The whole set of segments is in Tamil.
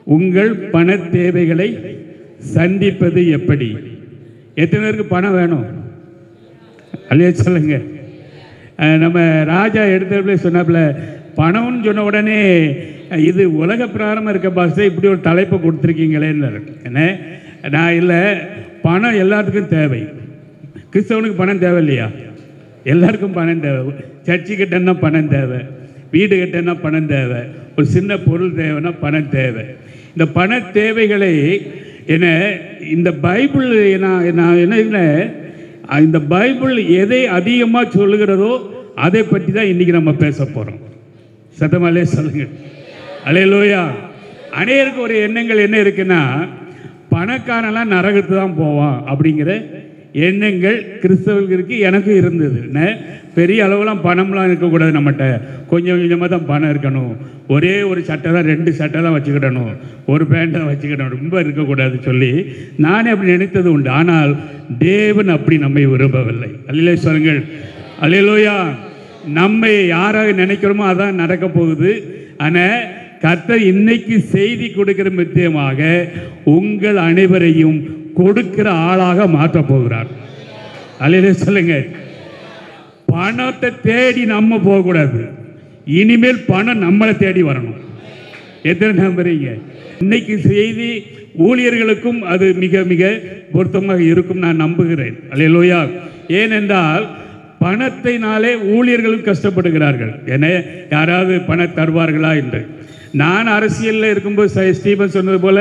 உங்கள் பண தேவைகளை சந்திப்பது எப்படி? எத்தனை பேருக்கு பணம் வேணும்? அல்லையா சொல்லுங்க. நம்ம ராஜா எடுத்தப்பல சொன்னாப்புல, பணம்னு சொன்ன உடனே இது உலக பிராரமாக இருக்க பாசத்தை இப்படி ஒரு தலைப்பை கொடுத்துருக்கீங்களேன்னு என்ன. நான் இல்லை, பணம் எல்லாத்துக்கும் தேவை. கிறிஸ்தவனுக்கு பணம் தேவை இல்லையா? எல்லாருக்கும் பணம் தேவை. சர்ச்சு கிட்டன்னா பணம் தேவை, வீடு கிட்டன்னா பணம் தேவை, ஒரு சின்ன பொருள் தேவைன்னா பணம் தேவை. இந்த பண தேவைகளை என்ன இந்த பைபிள் நான் என்ன இந்த பைபிள் எதை அதிகமாக சொல்லுகிறதோ அதை பற்றி தான் இன்றைக்கி நம்ம பேச போகிறோம். சத்தமாலே சொல்லுங்கள். அல்லேலூயா. அநேருக்கு ஒரு எண்ணங்கள் என்ன இருக்குன்னா, பணக்காரன்லாம் நரகத்து தான் போவான் அப்படிங்கிற எண்ணங்கள் கிறிஸ்தவர்களுக்கு எனக்கும் இருந்தது. பெரிய அளவுலாம் பணம்லாம் இருக்கக்கூடாது, நம்மகிட்ட கொஞ்சம் கொஞ்சமாக தான் பணம் இருக்கணும், ஒரே ஒரு சட்டை தான் 2 சட்டை தான் வச்சுக்கிடணும், ஒரு பேண்ட் தான் வச்சுக்கிடணும், ரொம்ப இருக்கக்கூடாது சொல்லி நானே அப்படி நினைத்தது உண்டு. ஆனால் தேவன் அப்படி நம்மை விரும்பவில்லை. அல்லேலூயா சொல்லுங்கள். அல்லேலூயா. நம்மை யாராக நினைக்கிறோமோ அதான் நடக்க போகுது. ஆனால் கர்த்தர் இன்னைக்கு செய்தி கொடுக்கிற முக்கியமாக உங்கள் அனைவரையும் கொடுக்கிற ஆளாக மாற்றப் போகிறார். அல்லேலூயா சொல்லுங்க. பணத்தை தேடி நம்ம போகக்கூடாது, இனிமேல் பணம் நம்மளை தேடி வரணும். எத்தனை நம்புறீங்க? இன்னைக்கு செய்தி ஊழியர்களுக்கும் அது மிக மிக பொருத்தமாக இருக்கும் நான் நம்புகிறேன். அல்லேலூயா. ஏனென்றால் பணத்தினாலே ஊழியர்களும் கஷ்டப்படுகிறார்கள். என யாராவது பணம் தருவார்களா என்று. நான் அரசியலில் இருக்கும்போது ஸ்டீபன் சொன்னது போல,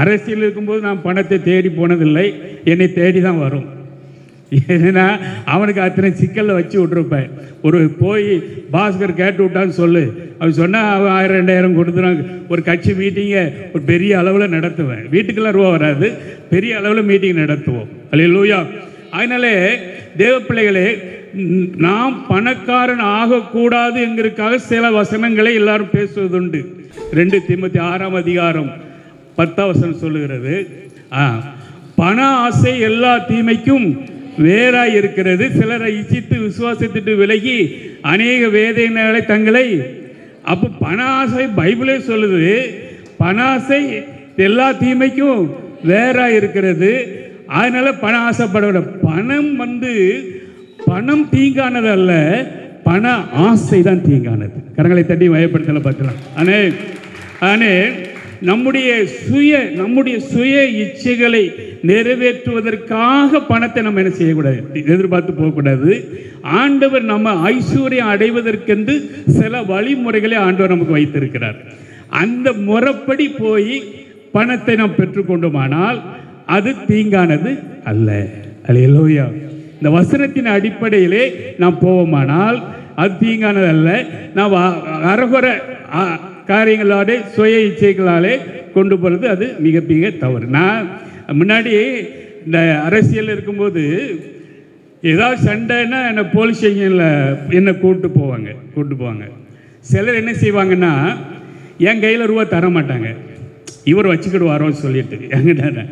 அரசியல் இருக்கும்போது நான் பணத்தை தேடி போனதில்லை, என்னை தேடி தான் வரும். ஏன்னா அவனுக்கு அத்தனை சிக்கலில் வச்சு விட்ருப்பேன். ஒரு போய் பாஸ்கர் கேட்டு விட்டான்னு சொல்லு, அவன் சொன்னால் அவன் 1000-2000 கொடுத்துறான். ஒரு கட்சி மீட்டிங்கை ஒரு பெரிய அளவில் நடத்துவேன். வீட்டுக்கெல்லாம் ரூபா வராது, பெரிய அளவில் மீட்டிங் நடத்துவோம். அல்லேலூயா. அதனாலே தேவ பிள்ளைகளே, நாம் பணக்காரன் ஆகக்கூடாது என்கிறதுக்காக சில வசனங்களை எல்லாரும் பேசுவதுண்டு. 2 தீமோத்தேயு 6ஆம் அதிகாரம் 10ஆம் வசனம் சொல்லுகிறது, பண ஆசை எல்லா தீமைக்கும் வேறாய் இருக்கிறது, சிலரை இச்சித்து விசுவாசத்திட்டு விலகி அநேக வேதனைகளை தங்களை. அப்போ பண ஆசை பைபிளே சொல்லுது, பண ஆசை எல்லா தீமைக்கும் வேறாய் இருக்கிறது. அதனால பண ஆசைப்பட. பணம் தீங்கானது அல்ல, பண ஆசை தான் தீங்கானது. கரங்களை தட்டி வயப்படுத்தல பார்க்கலாம். ஆனே நம்முடைய சுய இச்சைகளை நிறைவேற்றுவதற்காக பணத்தை நம்ம என்ன செய்யக்கூடாது, எதிர்பார்த்து போகக்கூடாது. ஆண்டவர் நம்ம ஐஸ்வர்யம் அடைவதற்கென்று சில வழிமுறைகளை ஆண்டவர் நமக்கு வைத்திருக்கிறார். அந்த முறைப்படி போய் பணத்தை நாம் பெற்றுக்கொண்டோமானால் அது தீங்கானது அல்ல. அல்லேலூயா. இந்த வசனத்தின் அடிப்படையிலே நாம் போவோமானால் அது தீங்கானது அல்ல. நாம் அரகுற காரியங்களோட சுய இச்சைகளாலே கொண்டு போகிறது அது மிக மிக தவறு. நான் முன்னாடி இந்த அரசியல் இருக்கும்போது ஏதாவது சண்டைன்னா என்னை போலீஸ் ஸ்டேஷனில் என்னை கூப்பிட்டு போவாங்க. சிலர் என்ன செய்வாங்கன்னா, என் கையில் ரூபா தர மாட்டாங்க, இவர் வச்சுக்கிடுவாரோன்னு சொல்லிட்டு என்கிட்ட.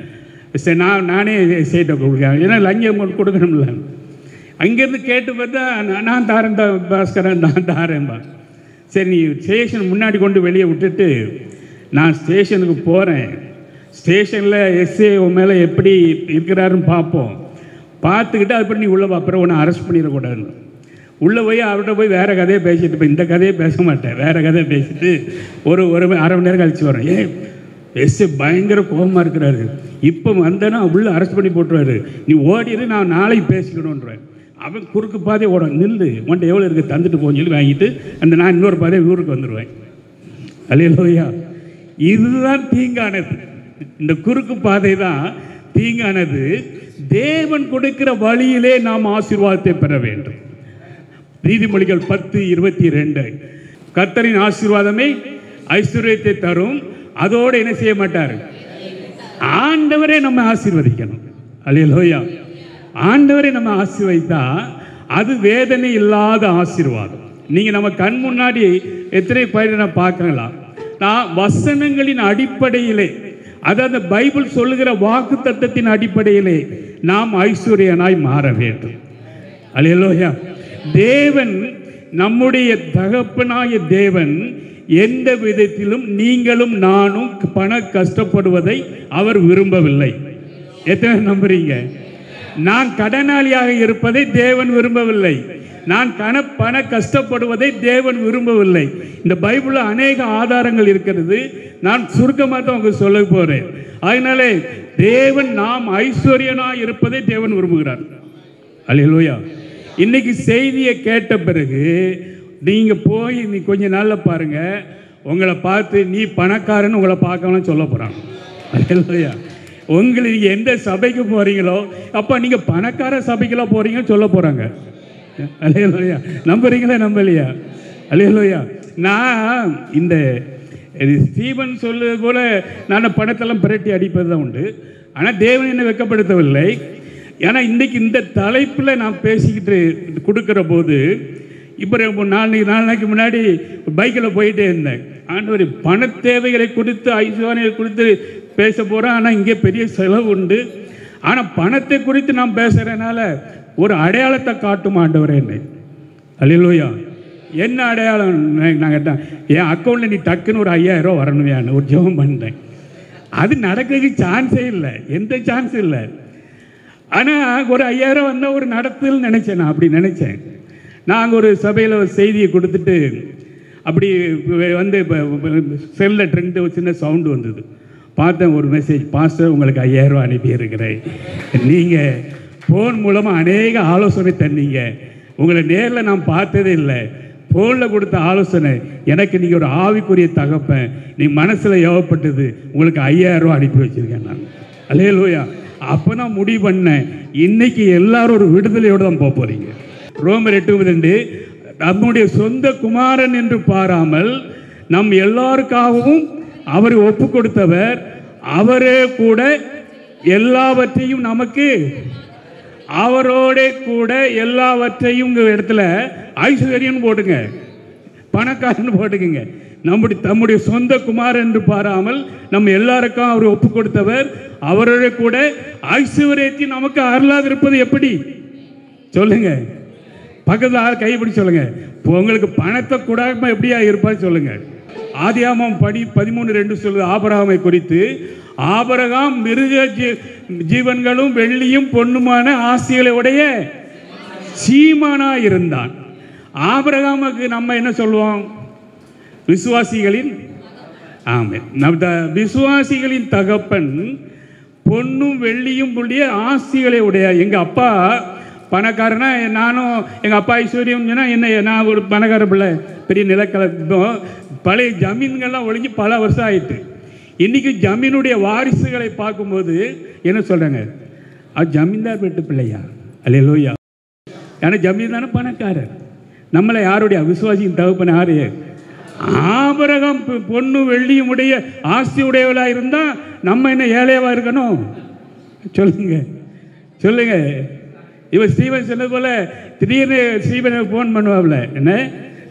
சரி, நானே சேட்டை கொடுக்குறேன், ஏன்னா லஞ்சம் கொடுக்கணும்ல. அங்கேருந்து கேட்டு பார்த்தா நான் தாரேன் பாஸ்கரன், நான் தாரேன்பா. சரி, நீ ஸ்டேஷன் முன்னாடி கொண்டு வெளியே விட்டுட்டு நான் ஸ்டேஷனுக்கு போகிறேன். ஸ்டேஷனில் எஸ்ஏ உன் மேலே எப்படி இருக்கிறாருன்னு பார்ப்போம். பார்த்துக்கிட்டு அதுபடி நீ உள்ளே அப்புறம் ஒன்று அரெஸ்ட் பண்ணிடக்கூடாதுன்னு உள்ளே போய் அவர்கிட்ட போய் வேறு கதையை பேசிட்டு, இப்போ இந்த கதையை பேச மாட்டேன், வேறு கதையை பேசிட்டு ஒரு 1/2 மணி நேரம் கழிச்சு வரேன். எஸ்ஏ பயங்கர கோபமாக இருக்கிறாரு, இப்போ வந்தேன்னா உள்ளே அரெஸ்ட் பண்ணி போட்டுருவாரு, நீ ஓடிடு, நான் நாளைக்கு பேசிக்கணுன்றேன். அவன் குறுக்கு பாதையை ஓட, நில்லு, உன்ட்ட எவ்வளோ இருக்குது தந்துட்டு போன்னு சொல்லி வாங்கிட்டு நான் இன்னொரு பாதையை ஊருக்கு வந்துடுவேன். அல்லேலூயா. இதுதான் தீங்கானது. இந்த குறுக்கு பாதை தான் தீங்கானது. தேவன் கொடுக்கிற வழியிலே நாம் ஆசீர்வாதத்தை பெற வேண்டும். நீதிமொழிகள் 10:22, கர்த்தரின் ஆசீர்வாதமே ஐஸ்வர்யத்தை தரும், அதோடு என்ன செய்ய மாட்டார், ஆண்டவரே நம்ம ஆசீர்வதிக்கணும். அல்லேலூயா. ஆண்டவரை நம்ம ஆசீர்வதித்தா அது வேதனை இல்லாத ஆசீர்வாதம். நீங்கள் நம்ம கண் முன்னாடி எத்தனை பேரை நான் பார்க்கலாம். நான் வசனங்களின் அடிப்படையிலே, அதாவது பைபிள் சொல்லுகிற வாக்கு தத்தத்தின் அடிப்படையிலே நாம் ஐஸ்வர்யனாய் மாற வேண்டும். அல்லேலூயா. தேவன், நம்முடைய தகப்பனாய தேவன் எந்த விதத்திலும் நீங்களும் நானும் பண கஷ்டப்படுவதை அவர் விரும்பவில்லை. எத்தனை நம்புறீங்க? நான் கடனாளியாக இருப்பதை தேவன் விரும்பவில்லை. நான் பண கஷ்டப்படுவதை தேவன் விரும்பவில்லை. இந்த பைபிளில் அநேக ஆதாரங்கள் இருக்கிறது. நான் சுருக்கமாக தான் உங்களுக்கு சொல்ல போறேன். அதனாலே தேவன் நாம் ஐஸ்வர்யனாக இருப்பதை தேவன் விரும்புகிறார். அல்லேலூயா. இன்னைக்கு செய்தியை கேட்ட பிறகு நீங்க போய் நீ கொஞ்ச நாள்ல பாருங்க, உங்களை பார்த்து நீ பணக்காரன்னு உங்களை பார்க்கலாம் சொல்ல போறாங்க. அல்லேலூயா. உங்களுக்கு எந்த சபைக்கு போறீங்களோ அப்ப நீங்க பணக்கார சபைக்கெல்லாம் போறீங்கன்னு சொல்ல போறாங்க. அல்லேலூயா. நம்புறீங்களா நம்பலையா? அல்லேலூயா. நான் இந்த ஸ்டீபன் சொல்லுவது போல நான் பணத்தெல்லாம் பிரட்டி அடிப்பது தான் உண்டு. ஆனால் தேவன் என்னை வெட்கப்படுத்தவில்லை. ஏன்னா இன்றைக்கி இந்த தலைப்பில் நான் பேசிக்கிட்டு கொடுக்குற போது இப்போ நாலு நாளைக்கு முன்னாடி பைக்கில் போயிட்டே இருந்தேன். ஆண்டவர் பண தேவைகளை குறித்து ஐஸ்வர்யங்களை குறித்து பேச போகிறேன். ஆனால் இங்கே பெரிய செலவு உண்டு. ஆனால் பணத்தை குறித்து நான் பேசுகிறதுனால ஒரு அடையாளத்தை காட்டும் ஆண்டவர் என்னை. அல்லேலூயா. என்ன அடையாளம் நான் கேட்டேன், என் அக்கௌண்ட்டில் நீ டக்குன்னு ஒரு 5000 வரணுமையான்னு ஒரு ஜெபம் பண்ணேன். அது நடக்கிறதுக்கு சான்ஸே இல்லை, எந்த சான்ஸும் இல்லை. ஆனால் ஒரு 5000 வந்தால் ஒரு நடத்துன்னு நினச்சேன். நான் அப்படி நினச்சேன். நான் அங்கே ஒரு சபையில் ஒரு செய்தியை கொடுத்துட்டு அப்படி வந்து செல்லில் ட்ரெண்டு ஒரு சின்ன சவுண்டு வந்தது. பார்த்தேன் ஒரு மெசேஜ், பாஸ்டர் உங்களுக்கு 5000 அனுப்பியிருக்கிறேன். நீங்கள் ஃபோன் மூலமாக அநேக ஆலோசனை தந்தீங்க. உங்களை நேரில் நான் பார்த்ததே இல்லை. ஃபோனில் கொடுத்த ஆலோசனை எனக்கு நீங்கள் ஒரு ஆவிக்குரிய தகப்பேன், நீ மனசில் ஏவப்பட்டது, உங்களுக்கு 5000 அனுப்பி வச்சுருக்கேன் நான். அல்லேலூயா. அப்போ நான் முடிவு பண்ணேன், இன்னைக்கு எல்லாரும் ஒரு விடுதலையோடு தான் போக போகிறீங்க. ரோமர் 8:2 நம்முடைய சொந்த குமாரன் என்று பாராமல் நம் எல்லாருக்காகவும் அவரை ஒப்பு கொடுத்தவர், அவரே கூட எல்லாவற்றையும் நமக்கு, அவரோட கூட எல்லாவற்றையும் இடத்துல ஐஸ்வர்யன்னு போட்டுங்க, பணக்காரன்னு போட்டுக்குங்க. தம்முடைய சொந்த குமாரன் என்று பாராமல் நம்ம எல்லாருக்கும் அவர் ஒப்பு கொடுத்தவர், அவரோட கூட ஐஸ்வர்யத்தை நமக்கு அருளாது இருப்பது எப்படி? சொல்லுங்க. பக்கத்தில் ஆள் கைப்பிடி சொல்லுங்க. உங்களுக்கு பணத்தை கூடாம எப்படியா இருப்பாரு சொல்லுங்க. ஆதியாகமம் 13:2 சொல்லுது ஆபிரகாமை குறித்து, ஆபிரகாம் மிருக ஜீவன்களும் வெள்ளியும் பொன்னுமான ஆசைகளை உடைய சீமானா இருந்தான். ஆபிரகாமுக்கு நம்ம என்ன சொல்லுவோம்? விசுவாசிகளின் விசுவாசிகளின் தகப்பன், பொன்னும் வெள்ளியும் உடைய ஆசைகளை உடைய. எங்கள் அப்பா பணக்காரனா, நானும் எங்கள் அப்பா ஐஸ்வர்யம் என்ன, நான் ஒரு பணக்கார பிள்ளை, பெரிய நிலக்கலப்போம். பழைய ஜமீன்கள்லாம் ஒழிஞ்சு பல வருஷம் ஆயிட்டு. இன்றைக்கி ஜமீனுடைய வாரிசுகளை பார்க்கும்போது என்ன சொல்கிறாங்க? அது ஜமீன்தார் வீட்டு பிள்ளையா? அல்லேலூயா. ஏன்னா ஜமீன் தானே பணக்காரர். நம்மளை யாருடைய விசுவாசியின் தகப்பன் யாரு? ஆபிரகாம் பொண்ணு வெள்ளியும் உடைய ஆஸ்தி உடையவளாக இருந்தால் நம்ம என்ன ஏழையவா இருக்கணும்? சொல்லுங்க சொல்லுங்க. இவன் ஸ்டீவன் சொன்னது போல திடீர்னு ஸ்டீவனை ஃபோன் பண்ணுவாப்ல, என்ன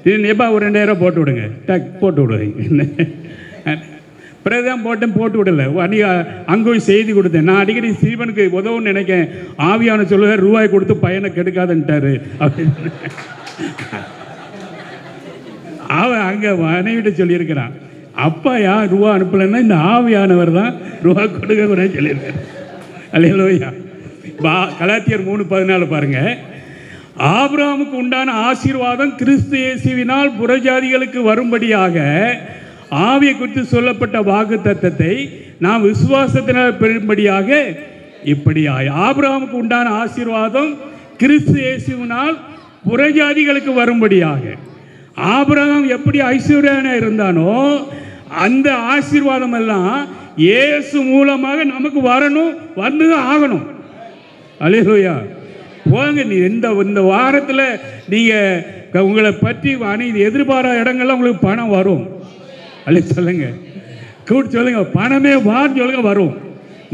திடீர்னு எப்பா ஒரு 2000 போட்டு விடுங்க, டக் போட்டு விடுவேன். என்ன பிறகுதான் போட்டு விடலை. அன்றைக்கி அங்கே போய் செய்தி கொடுத்தேன். நான் அடிக்கடி ஸ்டீவனுக்கு உதவுன்னு நினைக்கேன். ஆவியான சொல்லுவார், ரூபாய் கொடுத்து பையனை கெடுக்காதுன்ட்டாரு அப்படின்னு. அவன் அங்கே மனைவிட்ட சொல்லியிருக்கிறான், அப்பா யார் ரூபா அனுப்பலைன்னா இந்த ஆவியானவர் தான் ரூபா கொடுக்க சொல்லியிருக்காரு. அல்லேலூயா. கலாத்தியர் 3:14 பாருங்க. ஆபிரகாமுக்கு உண்டான ஆசீர்வாதம் கிறிஸ்து இயேசுவினால் புறஜாதிகளுக்கு வரும்படியாக ஆவியை குறித்து சொல்லப்பட்ட வாக்குத்தத்தத்தை நாம் விசுவாசத்தினால் பெறும்படியாக இப்படியாய். ஆபிரகாமுக்கு உண்டான ஆசீர்வாதம் கிறிஸ்து இயேசுவினால் புறஜாதிகளுக்கு வரும்படியாக. ஆபிரகாம் எப்படி ஐஸ்வர்யனா இருந்தானோ அந்த ஆசீர்வாதம் எல்லாம் இயேசு மூலமாக நமக்கு வரணும், வந்துதான் ஆகணும். அல்லேலூயா. போங்க. நீ இந்த வாரத்தில் நீங்கள் உங்களை பற்றி அனைத்து எதிர்பாராத இடங்கள்லாம் உங்களுக்கு பணம் வரும். அல்ல சொல்லுங்க, கூட்டு சொல்லுங்க, பணமே வான்னு சொல்லுங்க, வரும்.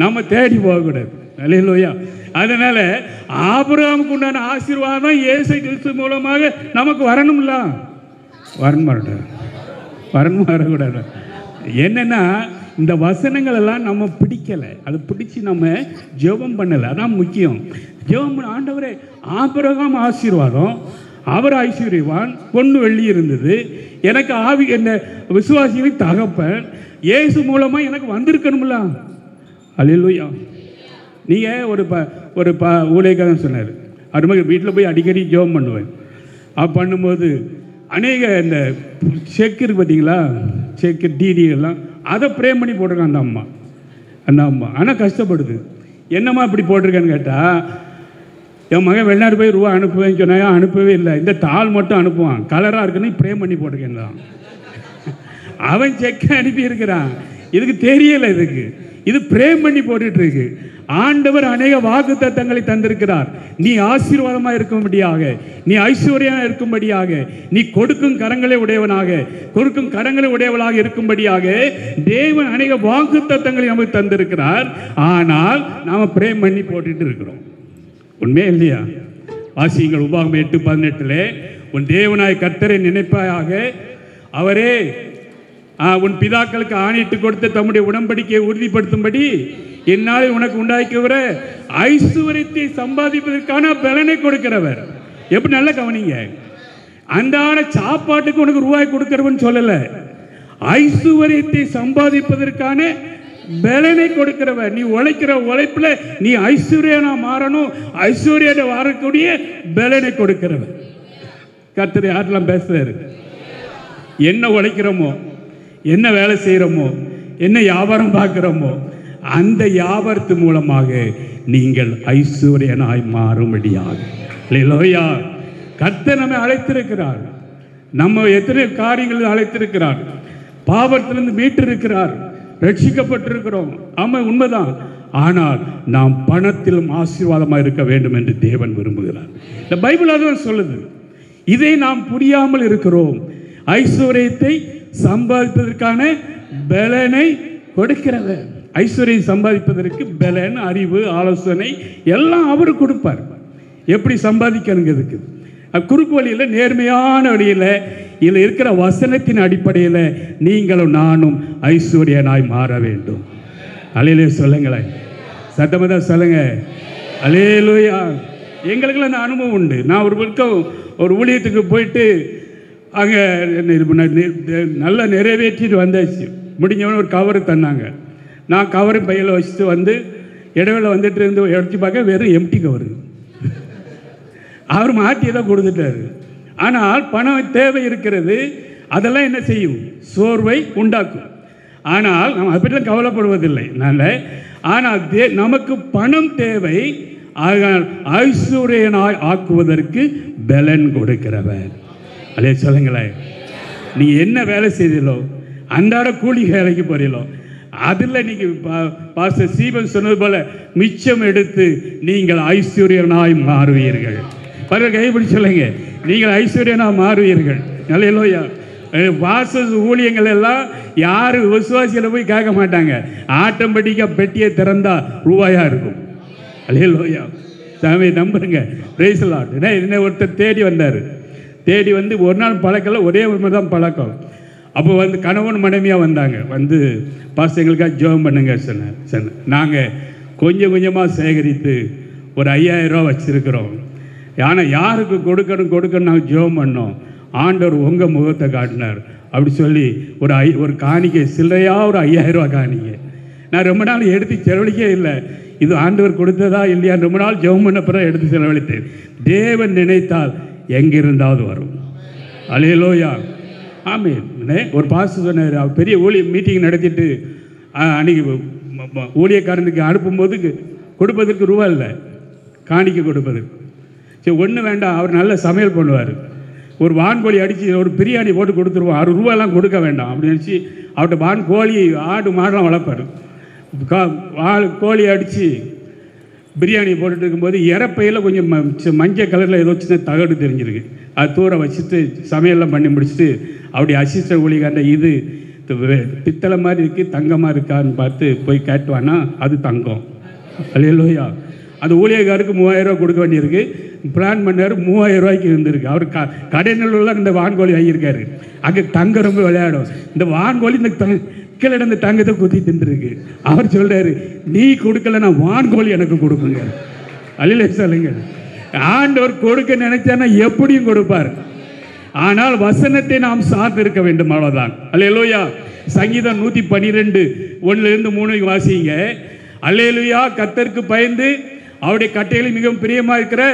நம்ம தேடி போகக்கூடாது. அல்லேலூயா. அதனால ஆபிரகாமுக்கு உண்டான ஆசீர்வாதம் இயேசு கிறிஸ்து மூலமாக நமக்கு வரணும்ல. வரக்கூடாது. என்னன்னா இந்த வசனங்கள் எல்லாம் நம்ம பிடிக்கலை, அது பிடிச்சி நம்ம ஜெபம் பண்ணலை. அதான் முக்கியம். ஜெபம் பண்ண, ஆண்டவரே ஆபிரகாம் ஆசீர்வாதம், அவர் ஐஸ்வர்யவான், பொண்ணு வெள்ளி இருந்தது. எனக்கு ஆவி என்ன விசுவாசிகளை தகப்பன் இயேசு மூலமாக எனக்கு வந்திருக்கணும்ல. அல்லேலூயா. நீங்கள் ஒரு ஊழியக்காரன் சொன்னார், அது மாதிரி வீட்டில் போய் அடிக்கடி ஜெபம் பண்ணுவேன். பண்ணும்போது அநேக இந்த செக் இருக்குது பார்த்தீங்களா, செக்கு டிடி எல்லாம் அதை ப்ரே பண்ணி போட்டிருக்கான் அந்த அம்மா. ஆனால் கஷ்டப்படுது. என்னம்மா இப்படி போட்டிருக்கேன்னு கேட்டால், என் மகன் வெளிநாடு போய் ரூபா அனுப்புவேன்னு சொன்னாங்க, அனுப்பவே இல்லை. இந்த தாள் மட்டும் அனுப்புவான், கலராக இருக்குன்னு ப்ரே பண்ணி போட்டிருக்கேன் தான். அவன் செக்கை அனுப்பியிருக்கிறான், இதுக்கு தெரியலை. இது ப்ரே பண்ணி போட்டுட்ருக்கு. ஆண்டவர் அநேக வாக்குத்தத்தங்களை தந்திருக்கிறார். நீ ஆசீர்வாதமாக இருக்கும்படியாக, நீ ஐஸ்வர்யமாக இருக்கும்படியாக, நீ கொடுக்கும் கரங்களை உடையவளாக இருக்கும்படியாக தேவன் அநேக வாக்குத்தத்தங்களை நமக்கு தந்திருக்கிறார். ஆனால் நாம் ப்ரே பண்ணி போட்டுட்டு இருக்கிறோம். உண்மையே இல்லையா? வாசியுங்கள் உபாகமம் 8:18. உன் தேவனாய் கர்த்தரை நினைப்பாயாக, அவரே உன் பிதாக்களுக்கு ஆணையிட்டு கொடுத்த தம்முடைய உடன்படிக்கையை உறுதிப்படுத்தும்படி என்னாலே உனக்கு உண்டாக்கியவர ஐஸ்வர்யத்தை சம்பாதிப்பதற்கான பலனை கொடுக்கிறவர். எப்படி நல்ல கவனிங்க, அன்றாட சாப்பாட்டுக்கு உனக்கு ரூபாய் கொடுக்கிறவன் சொல்லல, ஐஸ்வர்யத்தை சம்பாதிப்பதற்கான பலனை கொடுக்கிறவர். நீ உழைக்கிற உழைப்புல நீ ஐஸ்வர்யனா மாறணும், ஐஸ்வர்யத்தை வரக்கூடிய பலனை கொடுக்கிறவர். கர்த்தர் யாரெல்லாம் பேசுறாரு? என்ன உழைக்கிறோமோ, என்ன வேலை செய்கிறோமோ, என்ன வியாபாரம் பார்க்குறோமோ, அந்த வியாபாரத்து மூலமாக நீங்கள் ஐஸ்வர்யனாய் மாறும்படியாக. அல்லேலூயா. கர்த்தர் நம்மை அழைத்திருக்கிறார். நம்ம எத்தனை காரியங்கள் அழைத்திருக்கிறார். பாவத்திலிருந்து மீட்டிருக்கிறார், ரட்சிக்கப்பட்டிருக்கிறோம். ஆமாம், உண்மைதான். ஆனால் நாம் பணத்திலும் ஆசீர்வாதமாக இருக்க வேண்டும் என்று தேவன் விரும்புகிறார். இந்த பைபிள் அதான் சொல்லுது. இதை நாம் புரியாமல் இருக்கிறோம். ஐஸ்வர்யத்தை சம்பாதிப்பதற்கான பலனை கொடுக்கிறவர். ஐஸ்வர்யம் சம்பாதிப்பதற்கு பலன், அறிவு, ஆலோசனை எல்லாம் அவர் கொடுப்பார். எப்படி சம்பாதிக்கணுங்கிறதுக்கு குறுக்கு வழியில், நேர்மையான வழியில், இதில் இருக்கிற வசனத்தின் அடிப்படையில் நீங்களும் நானும் ஐஸ்வர்யனாய் மாற வேண்டும். அல்லேலூயா சொல்லுங்களேன், சத்தமாக தான் சொல்லுங்க. அல்லேலூயா. எங்களுக்கெல்லாம் அந்த அனுபவம் உண்டு. நான் ஒரு பக்கம் ஒரு ஊழியத்துக்கு போயிட்டு அங்கே நல்லா நிறைவேற்றிட்டு வந்தாச்சு. முடிஞ்சவன ஒரு கவரு தந்தாங்க. நான் கவரு பையில் வச்சுட்டு வந்து இடைவேளை வந்துட்டு இருந்து எடுத்து பார்க்க வெறும் எம்டி கவரு. அவர் மாற்றி தான் கொடுத்துட்டாரு. ஆனால் பணம் தேவை இருக்கிறது. அதெல்லாம் என்ன செய்யும்? சோர்வை உண்டாக்கும். ஆனால் நம்ம அப்படிலாம் கவலைப்படுவதில்லை. ஆனால் நமக்கு பணம் தேவை. ஐஸ்வர்யனாய் ஆக்குவதற்கு பலன் கொடுக்கிறவர். அதே சொல்லுங்களேன். நீங்கள் என்ன வேலை செய்தீங்களோ, அன்றாட கூலி வேலைக்கு போறீங்களோ, அதில் நீங்கள் பாஸ்டர் சீவன் சொன்னது போல மிச்சம் எடுத்து நீங்கள் ஐஸ்வர்யனாய் மாறுவீர்கள். பரவாயில்ல, கைப்பிடி சொல்லுங்க, நீங்கள் ஐஸ்வர்யனாக மாறுவீர்கள். அல்லேலூயா. வாசஸ் ஊழியங்கள் எல்லாம் யார் விசுவாசிகளை போய் கேட்க மாட்டாங்க. ஆட்டோமேட்டிக்காக பெட்டியை திறந்தா ரூபாயாக இருக்கும். அல்லேலூயா. சாமி நம்புங்க. Praise the Lord. என்ன ஒருத்தர் தேடி வந்தார். தேடி வந்து ஒரு நாள் பழக்கல, ஒரே ஒரு மாதிரி தான் பழக்கம். அப்போ வந்து கணவன் மனைவியாக வந்தாங்க. வந்து பாஸ்டர் எங்களுக்காக ஜெபம் பண்ணுங்க சொன்னேன். நாங்கள் கொஞ்சம் கொஞ்சமாக சேகரித்து ஒரு 5000 ரூபா வச்சுருக்கிறோம். ஆனால் யாருக்கு கொடுக்கணும் நாங்கள் ஜெபம் பண்ணோம். ஆண்டவர் உங்கள் முகத்தை காட்டினார். அப்படி சொல்லி ஒரு காணிக்கை சில்லையாக ஒரு 5000 ரூபா காணிக்கை. நான் ரொம்ப நாள் எடுத்து செலவழிக்கே இல்லை. இது ஆண்டவர் கொடுத்ததா இல்லையா ரொம்ப நாள் ஜெபம் பண்ண பிறகு எடுத்து செலவழித்தேன். தேவன் நினைத்தால் எங்கிருந்தாவது வரும். அல்லேலூயா. ஆமென். ஒரு பாஸ்டர் சொன்னார், பெரிய மீட்டிங் நடத்திட்டு அன்றைக்கி ஊழியக்காரனுக்கு அனுப்பும்போது கொடுப்பதற்கு ரூபா இல்லை, காணிக்கை கொடுப்பதற்கு. சரி, ஒன்றும் வேண்டாம், அவர் நல்ல சமையல் பண்ணுவார். ஒரு வான்கோழி அடித்து ஒரு பிரியாணி போட்டு கொடுத்துருவோம், 6 ரூபாயெல்லாம் கொடுக்க வேண்டாம் அப்படின்னு நினச்சி அவர்கிட்ட வான்கோழி, ஆடு, மாடெல்லாம் வளர்ப்பார். கோழி அடித்து பிரியாணி போட்டுட்டு இருக்கும்போது இறப்பையில் கொஞ்சம் மஞ்சள் கலரில் ஏதோ சின்ன தகடு தெரிஞ்சிருக்கு. அது தூர வச்சுட்டு சமையல்லாம் பண்ணி முடிச்சுட்டு அப்படி அசிஸ்டன்ட் ஊழியக்காரன் இது பித்தளை மாதிரி இருக்குது, தங்கமாக இருக்கான்னு பார்த்து போய் கேட்டுவானா, அது தங்கம். அல்லேலூயா. அந்த ஊழியக்காருக்கு 3000 ரூபா கொடுக்க வேண்டியிருக்கு. பிளான் பண்ணார், 3000 ரூபாய்க்கு இருந்திருக்கு. அவர் கடைநல்லூரில் இந்த வான்கோழி வாங்கியிருக்காரு. அங்கே தங்கம் ரொம்ப விளையாடும். இந்த வான்கோழி இந்த கீழே இந்த தங்கத்தை குத்தி தின்றுருக்கு. அவர் சொல்கிறாரு, நீ கொடுக்கலன்னா வான்கோழி எனக்கு கொடுக்குங்க. அல்லேலூயா சொல்லுங்க. ஆண்டவர் கொடுக்க நினைச்சானா எப்படியும் கொடுப்பார். ஆனால் வசனத்தை நாம் சார்ந்திருக்க வேண்டும், அவ்வளவுதான். அல்லேலூயா. சங்கீதம் 112 1-3 வாசிங்க. அல்லேலூயா. கர்த்தருக்கு பயந்து அவருடைய கட்டளையில் மிகவும் பிரியமா இருக்கிற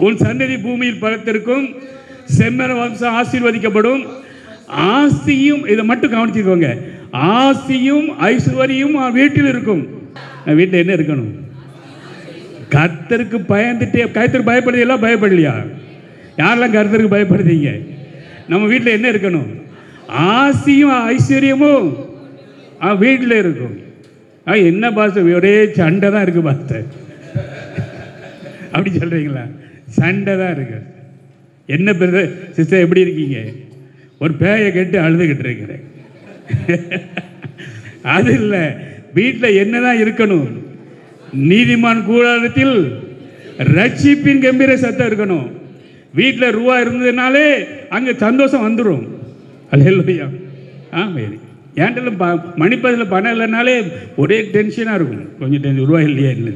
உன் சந்ததி பூமியில் பலத்திற்கும், செம்மன வம்சம் ஆசீர்வதிக்கப்படும். ஆசியும், இதை மட்டும் கவனிச்சுக்கோங்க, ஆசியும் ஐஸ்வர்யம் வீட்டில் இருக்கும். வீட்டில் என்ன இருக்கணும்? கர்த்தருக்கு பயந்துட்டே. கர்த்தருக்கு பயப்படுறீங்களா? பயப்படலையா? யாரெல்லாம் கர்த்தருக்கு பயப்படுறீங்க? நம்ம வீட்டில் என்ன இருக்கணும்? ஆசியும் ஐஸ்வர்யமும் வீட்டில் இருக்கும். என்ன பாஸ்டர் ஒரே சண்டை தான் இருக்கு பாஸ்டர் அப்படி சொல்றீங்களா? சண்டை தான் இருக்கு. என்ன பிரதர் சிஸ்டர் எப்படி இருக்கீங்க? ஒரு பேயை கேட்டு அழுதுகிட்டு இருக்கிறேன். அது இல்லை, வீட்டில் என்னதான் இருக்கணும்? நீதிமான் கூடாரத்தில் ரட்சிப்பின் கம்பீர சத்தம் இருக்கணும். வீட்டில் ரூபா இருந்ததுனாலே அங்கே சந்தோஷம் வந்துடும். அல்லேலூயா. ஏன்டல மணிப்பதில் பணம் இல்லைனாலே ஒரே டென்ஷனாக இருக்கும். கொஞ்சம் டென்ஷன், ரூபா இல்லையா இல்லை.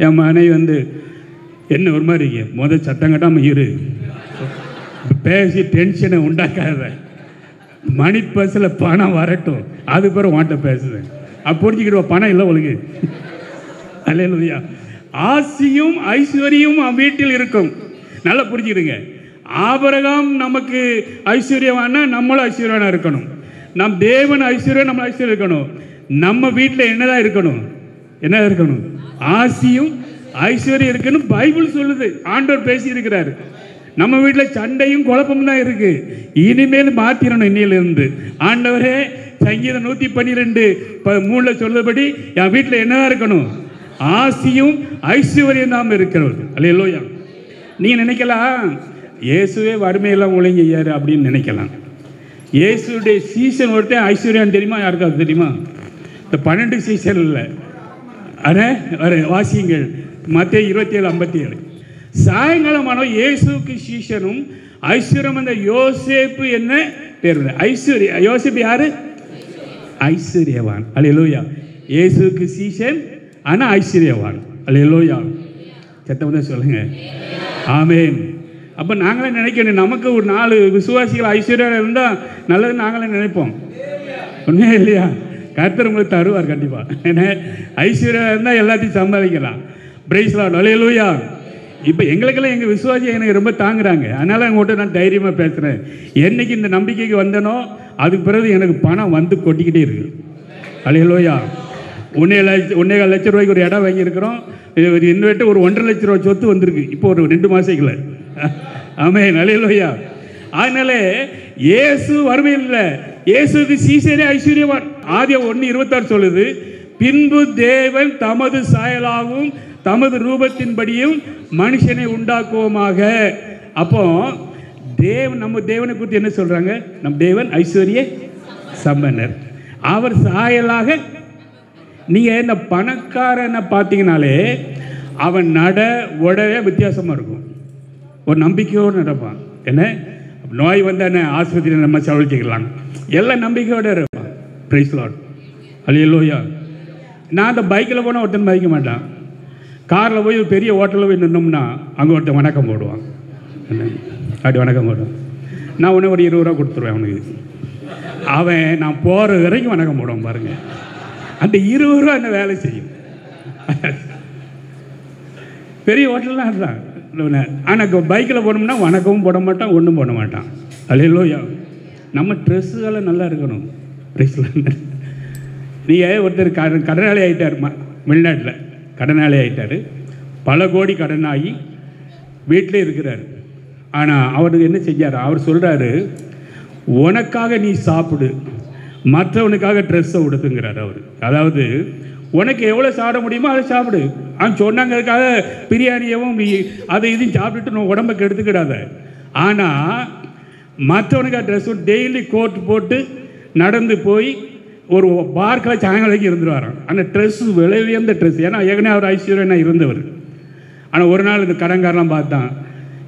என் மனைவி வந்து என்ன ஒரு மாதிரி முதல் சத்தம் கட்டாமல் இரு, பேசி டென்ஷனை உண்டாக்காத, மணிப்பஸில் பணம் வரட்டும், அது பிறகு வாண்ட பேசுவேன். அப்போ புரிஞ்சுக்கிடுவா பணம் இல்லை ஒழுங்கு. அல்லேலூயா. ஆசியும் ஐஸ்வர்யம் வீட்டில் இருக்கும். நல்லா புரிஞ்சுக்கிடுங்க. ஆபிரகாம் நமக்கு ஐஸ்வர்யவானா, நம்மளும் ஐஸ்வர்யவானா இருக்கணும். நம் தேவன் ஐஸ்வர்யம், நம்ம ஐஸ்வர்யம் இருக்கணும். நம்ம வீட்டில் என்னதான் இருக்கணும்? என்ன இருக்கணும்? ஆசியும் ஐஸ்வர்யம் இருக்கணும். பைபிள் சொல்லுது, ஆண்டவர் பேசி இருக்கிறாரு. நம்ம வீட்டில் சண்டையும் குழப்பமும் தான் இருக்கு. இனிமேல் மாத்திரணும். இன்னிலிருந்து ஆண்டவரே சங்கீதம் 112:3 சொல்றபடி என் வீட்டில் என்னதான் இருக்கணும்? ஆசியும் ஐஸ்வர்யம் தான் இருக்கிறது. அல்லேலூயா. நீ நினைக்கலாம் இயேசுவே வறுமையெல்லாம் ஒழுங்கியாரு அப்படின்னு நினைக்கலாம். இயேசுடைய சீசன் ஒருத்தன் ஐஸ்வர்யான்னு தெரியுமா? யாருக்காவது தெரியுமா? இந்த 12 சீசன் இல்லை. வாசியுங்கள் மத்தேயு 27:57. சாயங்காலம் ஆனால் இயேசுக்கு சீசனும் ஐஸ்வர்யம் அந்த யோசேப்பு என்ன பேர்? ஐஸ்வர்யா. யோசேப்பு யாரு? ஐஸ்வர்யவான். அல்லேலூயா. இயேசுக்கு சீசன் ஆனால் ஐஸ்வர்யவான். அல்லேலூயா. சத்தம் தான் சொல்லுங்க. ஆமென். அப்போ நாங்களே நினைக்கணும், நமக்கு ஒரு 4 விசுவாசிகள் ஐஸ்வர்யம் இருந்தால் நல்லது நாங்களே நினைப்போம். உண்மையா இல்லையா? கர்த்தர் உங்களுக்கு தருவார் கண்டிப்பாக. ஏன்னா ஐஸ்வர்யம் இருந்தால் எல்லாத்தையும் சம்பாதிக்கலாம். Praise lord. அல்லேலூயா. இப்போ எங்களுக்கெல்லாம் எங்கள் விசுவாசி எனக்கு ரொம்ப தாங்குறாங்க. அதனால் அவங்கள்ட்ட நான் தைரியமாக பேசுகிறேன். என்னைக்கு இந்த நம்பிக்கைக்கு வந்தனோ அதுக்கு பிறகு எனக்கு பணம் வந்து கொட்டிக்கிட்டே இருக்குது. அல்லேலூயா. 1.5 லட்சம் ரூபாய்க்கு ஒரு இடம் வாங்கியிருக்கிறோம். இன்வெர்ட்டு ஒரு 1.5 லட்ச ரூபா சொத்து வந்திருக்கு இப்போ ஒரு 2 மாதத்துக்குள்ள. ஆமென். அல்லேலூயா. அதனால இயேசு வறுமையில் இல்லை, இயேசுக்கு சீசரே ஐஸ்வர்யவான். ஆதியாகமம் 1:26 சொல்லுது, பின்பு தேவன் தமது சாயலாகவும் தமது ரூபத்தின்படியும் மனுஷனை உண்டாக்குவோமாக. அப்போ தேவன், நம்ம தேவனை குறித்து என்ன சொல்றாங்க? நம் தேவன் ஐஸ்வர்ய சம்பன்னர், அவர் சாயலாக. நீங்க இந்த பணக்காரனை பார்த்தீங்கனாலே அவன் நட உடவே வித்தியாசமா இருக்கும். ஒரு நம்பிக்கையோடு நடப்பான். என்ன நோய் வந்தானே ஆஸ்பத்திரியில் நம்ம செலவழிச்சிக்கலாம், எல்லாம் நம்பிக்கையோடு இருப்பான். Praise lord. அல்லேலூயா. நான் அந்த பைக்கில் போனால் ஒருத்தன் மதிக்க மாட்டான். காரில் போய் ஒரு பெரிய ஹோட்டலில் போய் நின்னோம்னா அங்கே ஒருத்தன் வணக்கம் போடுவான். அப்படி வணக்கம் போடுவான். நான் உடனே ஒரு 20 ரூபா கொடுத்துருவேன் அவனுக்கு. அவன் நான் போகிற வரைக்கும் வணக்கம் போடுவான். பாருங்க, அந்த 20 ரூபா என்ன வேலை செய்யும்? பெரிய ஹோட்டல்லாம் அதுதான். ஆனால் பைக்கில் போனோம்னா வணக்கமும் போட மாட்டான், ஒன்றும் போட மாட்டான். அல்லேலூயா. நம்ம ட்ரெஸ்ஸுகளை நல்லா இருக்கணும். நீங்கள் ஒருத்தர் கடனாளி ஆகிட்டார், வெளிநாட்டில் கடனாளி ஆகிட்டார். பல கோடி கடனாகி வீட்டிலே இருக்கிறார். ஆனால் அவருக்கு என்ன செஞ்சார்? அவர் சொல்கிறாரு, உனக்காக நீ சாப்பிடு, மற்றவனுக்காக ட்ரெஸ்ஸை உடுத்துங்கிறார் அவர். அதாவது உனக்கு எவ்வளோ சாப்பிட முடியுமோ அதை சாப்பிடு. அவன் சொன்னாங்கிறதுக்காக பிரியாணியவும் அதை இதையும் சாப்பிட்டுட்டு நான் உடம்புக்கு எடுத்துக்கிடாத. ஆனால் மற்றவனுக்காக ட்ரெஸ் டெய்லி கோட் போட்டு நடந்து போய் ஒரு பார்க்கில் சாயங்காலம் வரைக்கும் இருந்துருவாராம். அந்த ட்ரெஸ்ஸு விலை உயர்ந்த ட்ரெஸ். ஏன்னா ஏற்கனவே அவர் ஐஸ்வர்யனா இருந்தவர். ஆனால் ஒரு நாள் இந்த கடன்காரெலாம் பார்த்தான்,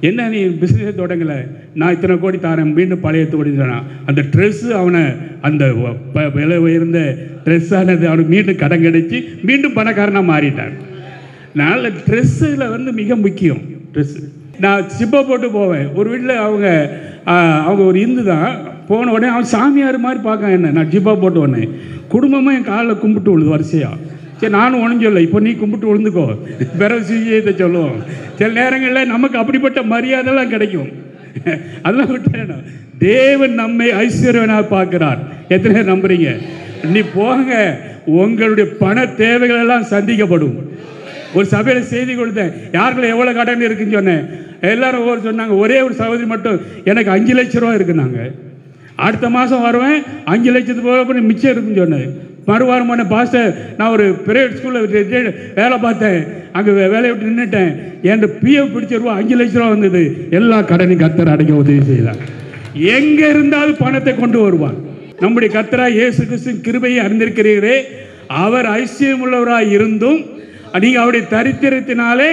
என்ன நீ பிஸ்னஸை தொடங்கலை, நான் இத்தனை கோடி தாரேன், மீண்டும் பழைய கோடினா அந்த ட்ரெஸ்ஸு அவனை அந்த விலை உயர்ந்த ட்ரெஸ்ஸானது அவனுக்கு மீண்டும் கடன் கிடைச்சி மீண்டும் பணக்காரனாக மாறிட்டான். அதனால் ட்ரெஸ்ஸில் மிக முக்கியம். ட்ரெஸ்ஸு. நான் ஜிப்பா போட்டு போவேன். ஒரு வீட்டில் அவங்க ஒரு இந்து தான். போன உடனே அவன் சாமியார் மாதிரி பார்க்க என்ன, நான் ஜிப்பா போட்டு உடனே குடும்பமாக என் காலில் கும்பிட்டு விழுது வரிசையாக. சரி, நானும் ஒன்றும் சொல்ல, இப்போ நீ கும்பிட்டு விழுந்துக்கோ, பிறகு சுவிசேஷத்தை சொல்லுவோம். சில நேரங்களில் நமக்கு அப்படிப்பட்ட மரியாதைலாம் கிடைக்கும். அதெல்லாம் விட்டேன். தேவன் நம்மை ஐஸ்வர்யனாக பார்க்கிறார். எத்தனை பேர் நம்புறீங்க? நீ போங்க, உங்களுடைய பண தேவைகள் எல்லாம் சந்திக்கப்படும். ஒரு சபையில் செய்தி கொடுத்தேன், யாருக்குள்ள எவ்வளோ கடன் இருக்குன்னு சொன்னேன். எல்லாரும் ஒவ்வொரு சொன்னாங்க. ஒரே ஒரு சகோதரி மட்டும் எனக்கு 5 லட்ச ரூபா இருக்குன்னாங்க. அடுத்த மாதம் வருவேன் 5 லட்சத்துக்கு போக மிச்சம் இருக்குன்னு சொன்னேன். மறுவாரம் போன பாஸ்டர், நான் ஒரு பிரைவேட் ஸ்கூலில் வேலை பார்த்தேன், அங்கே வேலையை விட்டு நின்றுட்டேன், என் பிஎஃப் பிடிச்ச ரூபா 5 லட்ச ரூபா வந்தது. எல்லா கடனையும் கர்த்தர் அடைக்க உதவி செய்தார். எங்கே இருந்தாலும் பணத்தை கொண்டு வருவார். நம்முடைய கர்த்தராய் இயேசு கிறிஸ்துவின் கிருபையை அறிந்திருக்கிறீர்களே, அவர் ஐஸ்வர்யம் உள்ளவராய் இருந்தும் நீங்கள் அவருடைய தரித்திரத்தினாலே,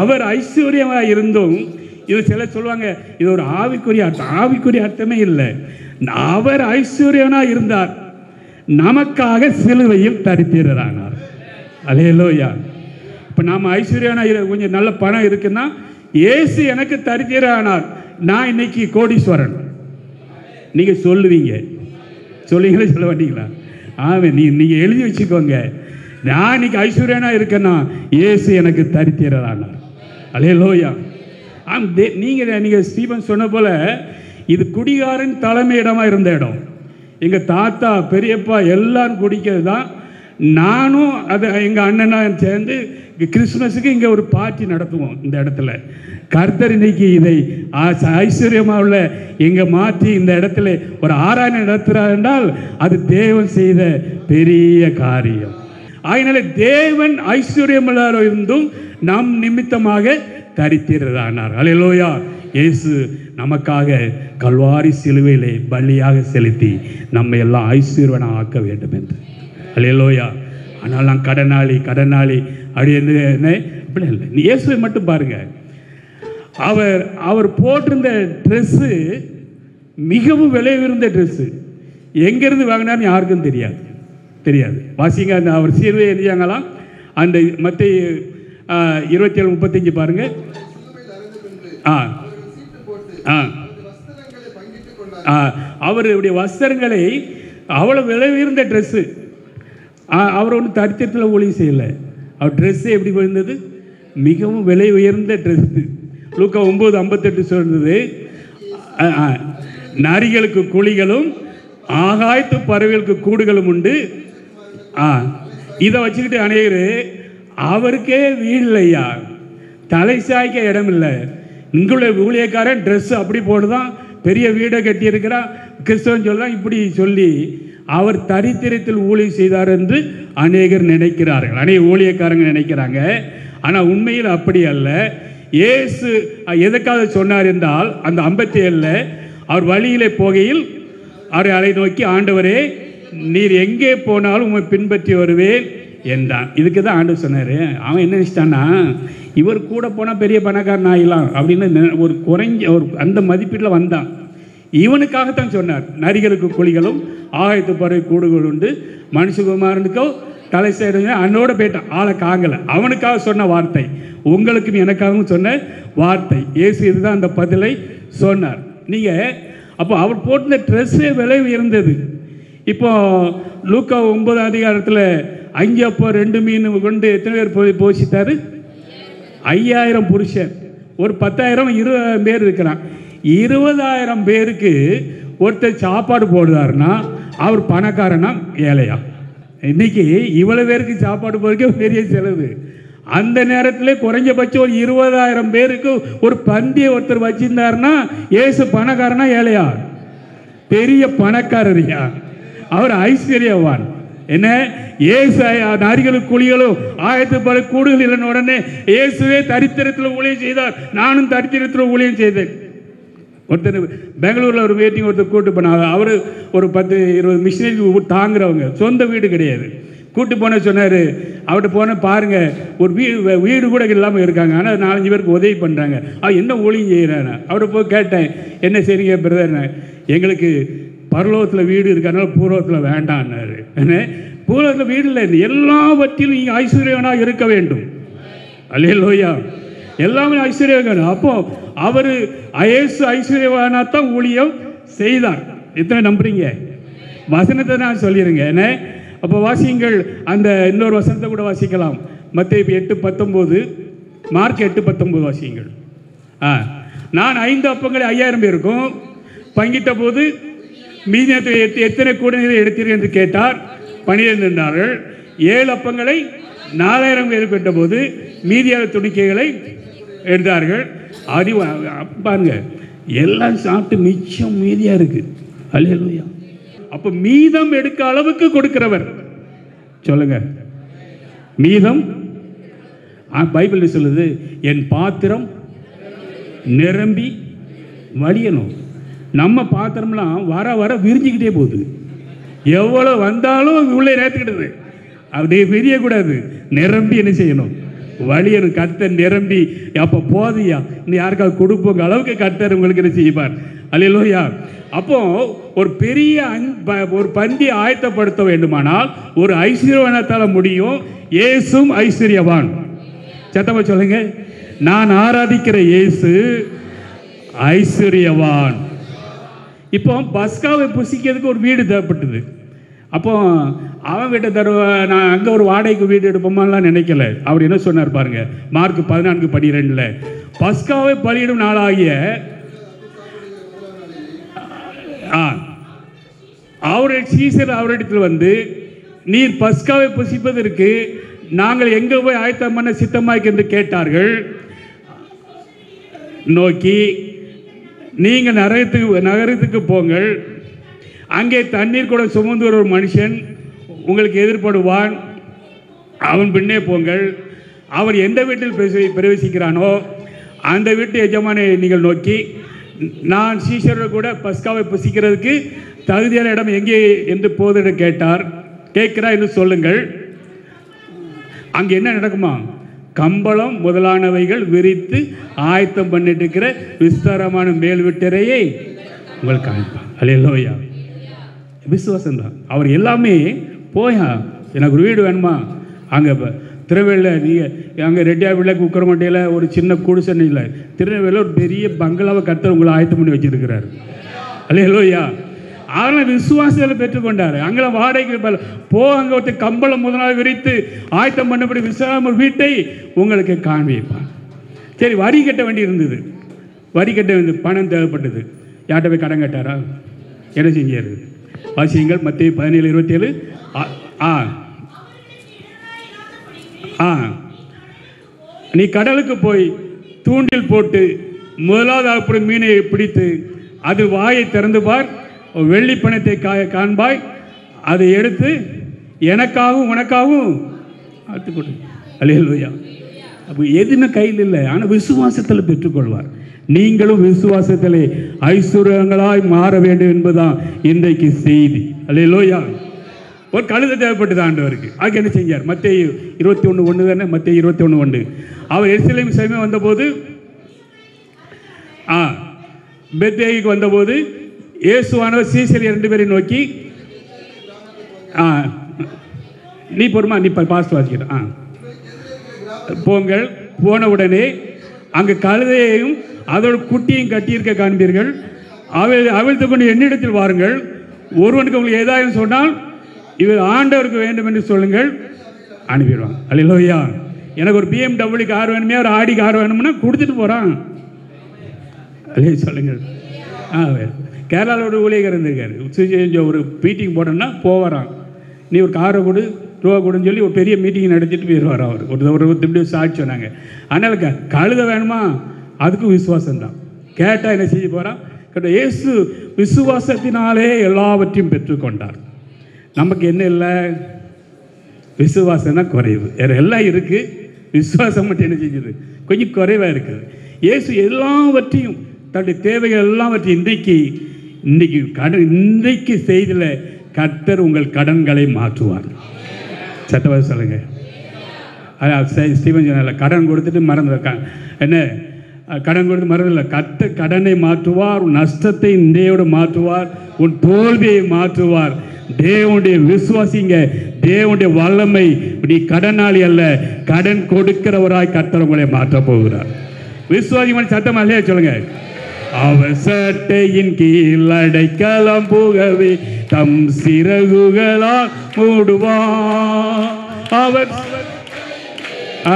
அவர் ஐஸ்வர்யமாக இருந்தும், இது சிலர் சொல்லுவாங்க இது ஒரு ஆவிக்குரிய அர்த்தம். ஆவிக்குரிய அர்த்தமே இல்லை. அவர் ஐஸ்வர்யனாக இருந்தார், நமக்காக சிலுவையில் தரித்திரரானார். அல்லேலூயா. இப்போ நாம் ஐஸ்வர்யனாக கொஞ்சம் நல்ல பணம் இருக்குன்னா, இயேசு எனக்கு தரித்திரரானார், நான் இன்னைக்கு கோடீஸ்வரன். நீங்கள் சொல்லுவீங்க, சொல்லுவீங்களா சொல்ல மாட்டீங்களா? நீங்கள் எழுதி வச்சுக்கோங்க, நான் இன்னைக்கு ஐஸ்வர்யனாக இருக்கேன்னா இயேசு எனக்கு தரித்திரரானார். அல்லேலூயா. நீங்கள் ஸ்டீபன் சொன்ன போல இது குடிகாரன் தலைமையிடமாக இருந்த இடம். எங்கள் தாத்தா பெரியப்பா எல்லாரும் குடிக்கிறது தான். நானும் அது எங்கள் அண்ணனாக சேர்ந்து கிறிஸ்மஸுக்கு இங்கே ஒரு பார்ட்டி நடத்துவோம் இந்த இடத்துல. கர்த்தர் இன்னைக்கு இதை ஐஸ்வர்யமாக உள்ள இங்கே மாற்றி இந்த இடத்துல ஒரு ஆராய்ச்சி நடத்துகிறார் என்றால் அது தேவன் செய்த பெரிய காரியம். அதனால தேவன் ஐஸ்வர்யமுள்ளவராக இருந்தும் நம் நிமித்தமாக தரித்திரரானார். அல்லேலூயா. இயேசு நமக்காக கல்வாரி சிலுவையிலே பலியாக செலுத்தி நம்மை எல்லாம் ஐஸ்வர்யனாக ஆக்க வேண்டும் என்று. அல்லேலூயா. ஆனால் நான் கடனாளி அப்படி அப்படி இல்லை. நீ இயேசுவை மட்டும் பாருங்க. அவர் போட்டிருந்த ட்ரெஸ்ஸு மிகவும் விலை உயர்ந்த ட்ரெஸ்ஸு. எங்கேருந்து வாங்கினார்னு யாருக்கும் தெரியாது. வாசிங்க, அந்த அவர் சீர்வை எழுதியாங்களாம். அந்த மத்தேயு 27:35 பாருங்க. அவருடைய வஸ்திரங்களை, அவ்வளோ விலை உயர்ந்த ட்ரெஸ்ஸு. அவர் ஒன்றும் தரித்திரத்தில் ஊழியம் செய்யலை. அவர் ட்ரெஸ்ஸு எப்படி விழுந்தது? மிகவும் விலை உயர்ந்த ட்ரெஸ்ஸு. லூக்கா 9:58 சொல்றது, நரிகளுக்கு குழிகளும் ஆகாயத்து பறவைகளுக்கு கூடுகளும் உண்டு. இதை வச்சுக்கிட்டு அநேகர், அவருக்கே வீடு இல்லையா, தலை சாய்க்க இடம் இல்லை, இங்குள்ள ஊழியக்காரன் ட்ரெஸ் அப்படி போடுதான், பெரிய வீடை கட்டியிருக்கிறான், கிறிஸ்தவன் சொல்லலாம், இப்படி சொல்லி அவர் தரித்திரத்தில் ஊழியம் செய்தார் என்று அநேகர் நினைக்கிறார்கள். அநேக ஊழியக்காரங்க நினைக்கிறாங்க. ஆனால் உண்மையில் அப்படி அல்ல. இயேசு எதற்காக சொன்னார் என்றால், அந்த 57 அவர் வழியிலே போகையில் அவரை அலை நோக்கி, ஆண்டவரே நீர் எங்கே போனாலும் உண்மை பின்பற்றி வருவேன் என்றான். இதுக்கு தான் ஆண்டவர் சொன்னார். அவன் என்ன நினைச்சிட்டான்னா, இவர் கூட போனால் பெரிய பணக்காரன் ஆகலாம் அப்படின்னு ஒரு ஒரு அந்த மதிப்பீட்டில் வந்தான். இவனுக்காகத்தான் சொன்னார், நரிகளுக்கு குழிகளும் ஆகாயத்து பறவை கூடுகள் உண்டு, மனுஷகுமாரனுக்கோ தலை செய்ய. அன்னோட போயிட்டான், ஆளை காங்கலை. அவனுக்காக சொன்ன வார்த்தை, உங்களுக்கும் எனக்காகவும் சொன்ன வார்த்தை. இயேசு இதுதான் அந்த பதிலை சொன்னார். நீங்கள் அப்போ அவர் போட்டிருந்த ட்ரெஸ்ஸே விலை உயர்ந்தது. இப்போ லூக்கா 9 அதிகாரத்தில் 5 அப்போ 2 மீன் கொண்டு எத்தனை பேர் போஷித்தார்? 5000 புருஷன். ஒரு 10,000 20,000 பேர் இருக்கிறான். 20,000 பேருக்கு ஒருத்தர் சாப்பாடு போடுறாருன்னா அவர் பணக்காரனா ஏழையா? இன்னைக்கு இவ்வளோ பேருக்கு சாப்பாடு போடுறதுக்கு பெரிய செலவு. அந்த நேரத்தில் குறைஞ்சபட்சம் ஒரு 20,000 பேருக்கு ஒரு பந்தியை ஒருத்தர் வச்சிருந்தாருன்னா ஏசு பணக்காரனா ஏழையா? பெரிய பணக்காரரியா? அவர் ஐஸ்வர்யவான். என்ன ஏசு நரிகளுக்கு குழிகளும் ஆயத்து பல கூடுகள் இல்லைன்னு உடனே இயேசுவே தரித்திரத்தில் ஊழியம் செய்தார், நானும் தரித்திரத்தில் ஊழியம் செய்தேன். ஒருத்தர் பெங்களூரில் ஒரு மீட்டிங் ஒருத்தர் கூட்டு போனாங்க. அவர் ஒரு 10-20 மிஷினரி தாங்குறவங்க, சொந்த வீடு கிடையாது. கூட்டு போன சொன்னார், அவர்கிட்ட போன பாருங்கள், ஒரு வீடு கூட இல்லாமல் இருக்காங்க, ஆனால் 4-5 பேருக்கு உதவி பண்ணுறாங்க, என்ன ஊழியம் செய்கிறாங்க. அவர்கிட்ட போய் கேட்டேன், என்ன செய்றீங்க பிரதர்னு. எங்களுக்கு பரலோகத்தில் வீடு இருக்கிறனால பூர்வத்தில் வேண்டான்னாரு. பூர்வத்தில் வீடு இல்லை, எல்லாவற்றிலும் நீங்கள் ஐஸ்வர்யவனாக இருக்க வேண்டும். அல்லேலூயா. எல்லாமே ஐஸ்வர்யவான். அப்போ அவர் இயேசு ஐஸ்வர்யவானாத்தான் ஊழியம் செய்தார். எத்தனை நம்புறீங்க? வசனத்தை நான் சொல்லிடுங்க என்ன. அப்போ வாசியுங்கள், அந்த இன்னொரு வசனத்தை கூட வாசிக்கலாம். மத்தேயு 8:19, மார்க் 8:19 வாசியுங்கள். நான் 5 அப்பங்களை 5000 பேருக்கும் பங்கிட்ட போது மீதி எத்தனை கூட எடுத்தீர்கள் என்று கேட்டார். 12 என்றார்கள். 7 அப்பங்களை 4000 பேருக்கு விட்ட போது மீதியான துணிக்கைகளை எடுத்தார்கள். அது பாருங்க, எல்லாம் சாப்பிட்டு மிச்சம் மீதியா இருக்கு. அல்லேலூயா. அப்ப மீதம் எடுக்க அளவுக்கு கொடுக்கிறவர். சொல்லுங்க, மீதம். பைபிள் சொல்லுது, என் பாத்திரம் நிரம்பி வழியணும். நம்ம பாத்திரம்லாம் வர வர விரிஞ்சிக்கிட்டே போகுது. எவ்வளோ வந்தாலும் உள்ளே நேர்த்துக்கிடுது. அப்படியே விரியக்கூடாது, நிரம்பி என்ன செய்யணும்? வழியணும். கர்த்தர் நிரம்பி அப்போ போதியா இன்னும் யாருக்காவது கொடுப்போங்க அளவுக்கு கர்த்தர் உங்களுக்கு என்ன செய்வார். அல்லேலூயா. அப்போ ஒரு பெரிய ஒரு பந்தி ஆயத்தப்படுத்த வேண்டுமானால் ஒரு ஐஸ்வர்யவானத்தால் முடியும். இயேசும் ஐஸ்வர்யவான். சத்தமா சொல்லுங்க, நான் ஆராதிக்கிற இயேசு ஐஸ்வர்யவான். இப்போ பஸ்காவை புசிக்கிறதுக்கு ஒரு வீடு தேவைப்பட்டது. அப்போ அவன் வீட்டை நான் அங்கே ஒரு வாடகைக்கு வீடு எடுப்போமாலாம் நினைக்கல. அவர் என்ன சொன்னார் பாருங்க, மார்க் 14:12, பஸ்காவை பலியிடும் நாளாகிய அவருடைய சீசர் அவரிடத்தில் வந்து, நீர் பஸ்காவை புசிப்பதற்கு நாங்கள் எங்கே போய் ஆயத்தம் பண்ண சித்தமாய்க்கு என்று கேட்டார்கள். நோக்கி, நீங்கள் நகரத்துக்கு போங்கள், அங்கே தண்ணீர் கூட சுமந்து ஒரு மனுஷன் உங்களுக்கு எதிர்படுவான், அவன் பின்னே போங்கள். அவர் எந்த வீட்டில் பிரவேசிக்கிறானோ அந்த வீட்டு எஜமானை நீங்கள் நோக்கி, நான் சீஷரோடு கூட பஸ்காவை புசிக்கிறதுக்கு தகுதியான இடம் எங்கே என்று போதிட கேட்கிறா என்று சொல்லுங்கள். அங்கே என்ன நடக்குமா? கம்பளம் முதலானவைகள் விரித்து ஆயத்தம் பண்ணிட்டு இருக்கிற விஸ்தாரமான மேல் வீட்டறையை உங்களுக்கு காண்பான். அல்லேலூயா. விசுவாசம் தான். அவர் எல்லாமே போயா எனக்கு ஒரு வீடு வேணுமா, அங்கே திருநெல்வேலியில் நீங்கள் அங்கே ரெட்டியாவில் குக்கரமட்டையில் ஒரு சின்ன குடிசை இல்லை, திருநெல்வேலியில் ஒரு பெரிய பங்களாவை கர்த்தர் உங்களை ஆயத்தம் பண்ணி வச்சிருக்கிறார். அல்லேலூயா. அதனால் விசுவாசத்தில் பெற்றுக்கொண்டார். அங்கே வாடகைக்கு அங்கே ஒருத்தர் கம்பளம் முதலாக விரித்து ஆயத்தம் பண்ணபடி விசாரணை வீட்டை உங்களுக்கு காண்பிப்பான். சரி, வரி கட்ட வேண்டி இருந்தது. வரி கட்ட வேண்டிய பணம் தேவைப்பட்டது. யார்கிட்ட போய் கடன் கட்டாரா? என்ன செஞ்சார்? வாசியுங்கள், மத்தேயு 17:27. நீ கடலுக்கு போய் தூண்டில் போட்டு முதலாவது அப்படி மீனை பிடித்து அது வாயை திறந்து பார், வெள்ளி பணத்தை காண்பாய், அதை எடுத்து எனக்காகவும் உனக்காகவும் அத்து கொடு. அல்லேலூயா. அப்போ எதுவுமே கையில் இல்லை, ஆனால் விசுவாசத்தில் பெற்றுக்கொள்வார். நீங்களும் விசுவாசத்திலே ஐஸ்வர்யங்களாய் மாற வேண்டும் என்பதுதான் இன்றைக்கு செய்தி. அல்லேலூயா. ஒரு கழுதை தேவைப்பட்டது ஆண்டவருக்கு. அதுக்கு என்ன செஞ்சார்? மத்தேயு 21:1 தானே? மத்தேயு 21:1. அவர் எருசலேம் சமயம் வந்தபோது, பெத்லேஹேமுக்கு வந்தபோது இயேசுவானவர் சீசர் 2 பேரை நோக்கி, நீ பொறுமா, நீ பாஸ்ட் வாசிக்கிற போங்கள். போன உடனே அங்கே கழுதையையும் அதோட குட்டியையும் கட்டியிருக்க காண்பீர்கள். அவிழ்த்து கொண்டு என்னிடத்தில் வாருங்கள். ஒருவனுக்கு உங்களுக்கு ஏதாவது சொன்னால் இவர் ஆண்டவருக்கு வேண்டும் என்று சொல்லுங்கள், அனுப்பிடுவாங்க. அல்லேலூயா. எனக்கு ஒரு BMW கார் வேணுமே, ஒரு ஆடி கார் வேணும்னா கொடுத்துட்டு போகிறான். அல்லே சொல்லுங்கள். கேரளாவில் ஒரு ஊழியர் இருந்திருக்காரு. ஒரு மீட்டிங் போட்டோன்னா போவாரான். நீ ஒரு காரை கொடு, ரூபா கொடுன்னு சொல்லி ஒரு பெரிய மீட்டிங் நடத்திட்டு போயிடுவார். அவர் ஒரு இப்படி சாட்சி சொன்னாங்க. அதனால் கழுத வேணுமா? அதுக்கும் விசுவாசம்தான். கேட்டால் என்ன செய்ய போகிறான்? கேட்டால் இயேசு விசுவாசத்தினாலே எல்லாவற்றையும் பெற்றுக்கொண்டார். நமக்கு என்ன இல்லை? விசுவாசம்னா குறைவு. வேறு எல்லாம் இருக்குது, விசுவாசம் மட்டும் என்ன செஞ்சது? கொஞ்சம் குறைவாக இருக்குது. இயேசு எல்லாவற்றையும் தன்னுடைய தேவைகள் எல்லாவற்றையும் இன்றைக்கு செய்தில் கர்த்தர் உங்கள் கடன்களை மாற்றுவார். சத்தவாதி சொல்லுங்க. ஸ்டீவன் சொன்னால கடன் கொடுத்துட்டு மறந்து என்ன கடன் கொடுத்து மறதில்லை. கர்த்தர் கடனை மாற்றுவார், உன் நஷ்டத்தை இன்றையோடு மாற்றுவார், உன் தோல்வியை மாற்றுவார். தேவனுடைய விசுவாசிங்க, தேவனுடைய வல்லமை. நீ கடனாளி அல்ல, கடன் கொடுக்கிறவராய் கர்த்தர் உங்களை மாற்றப் போகிறார். விசுவாசிமான சத்தம் அல்லையா சொல்லுங்க. அவர் சட்டையின் கீழ் அடைக்கலம் புகவே தம் சிறகுகளால் மூடுவார். அவர்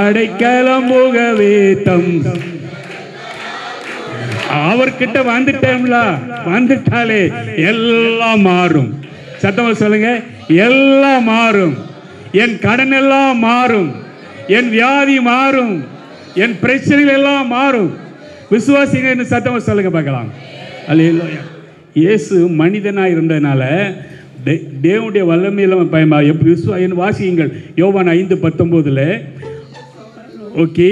அடைக்கலம் புகவே தம் அவர்கிட்ட வந்துட்டாலே எல்லாம் மாறும். சத்தமா சொல்லுங்க, எல்லாம் மாறும். என் கடன் எல்லாம் மாறும், என் வியாதி மாறும், என் பிரச்சனைகள் எல்லாம் மாறும். விசுவாசிங்க சத்தமா சொல்லுங்க பார்க்கலாம். அல்லேலூயா. இயேசு மனிதனாக இருந்ததுனால தேவனுடைய வல்லமையில் பயமா எப்படி வாசியுங்கள். யோவான் 5:19. ஓகே,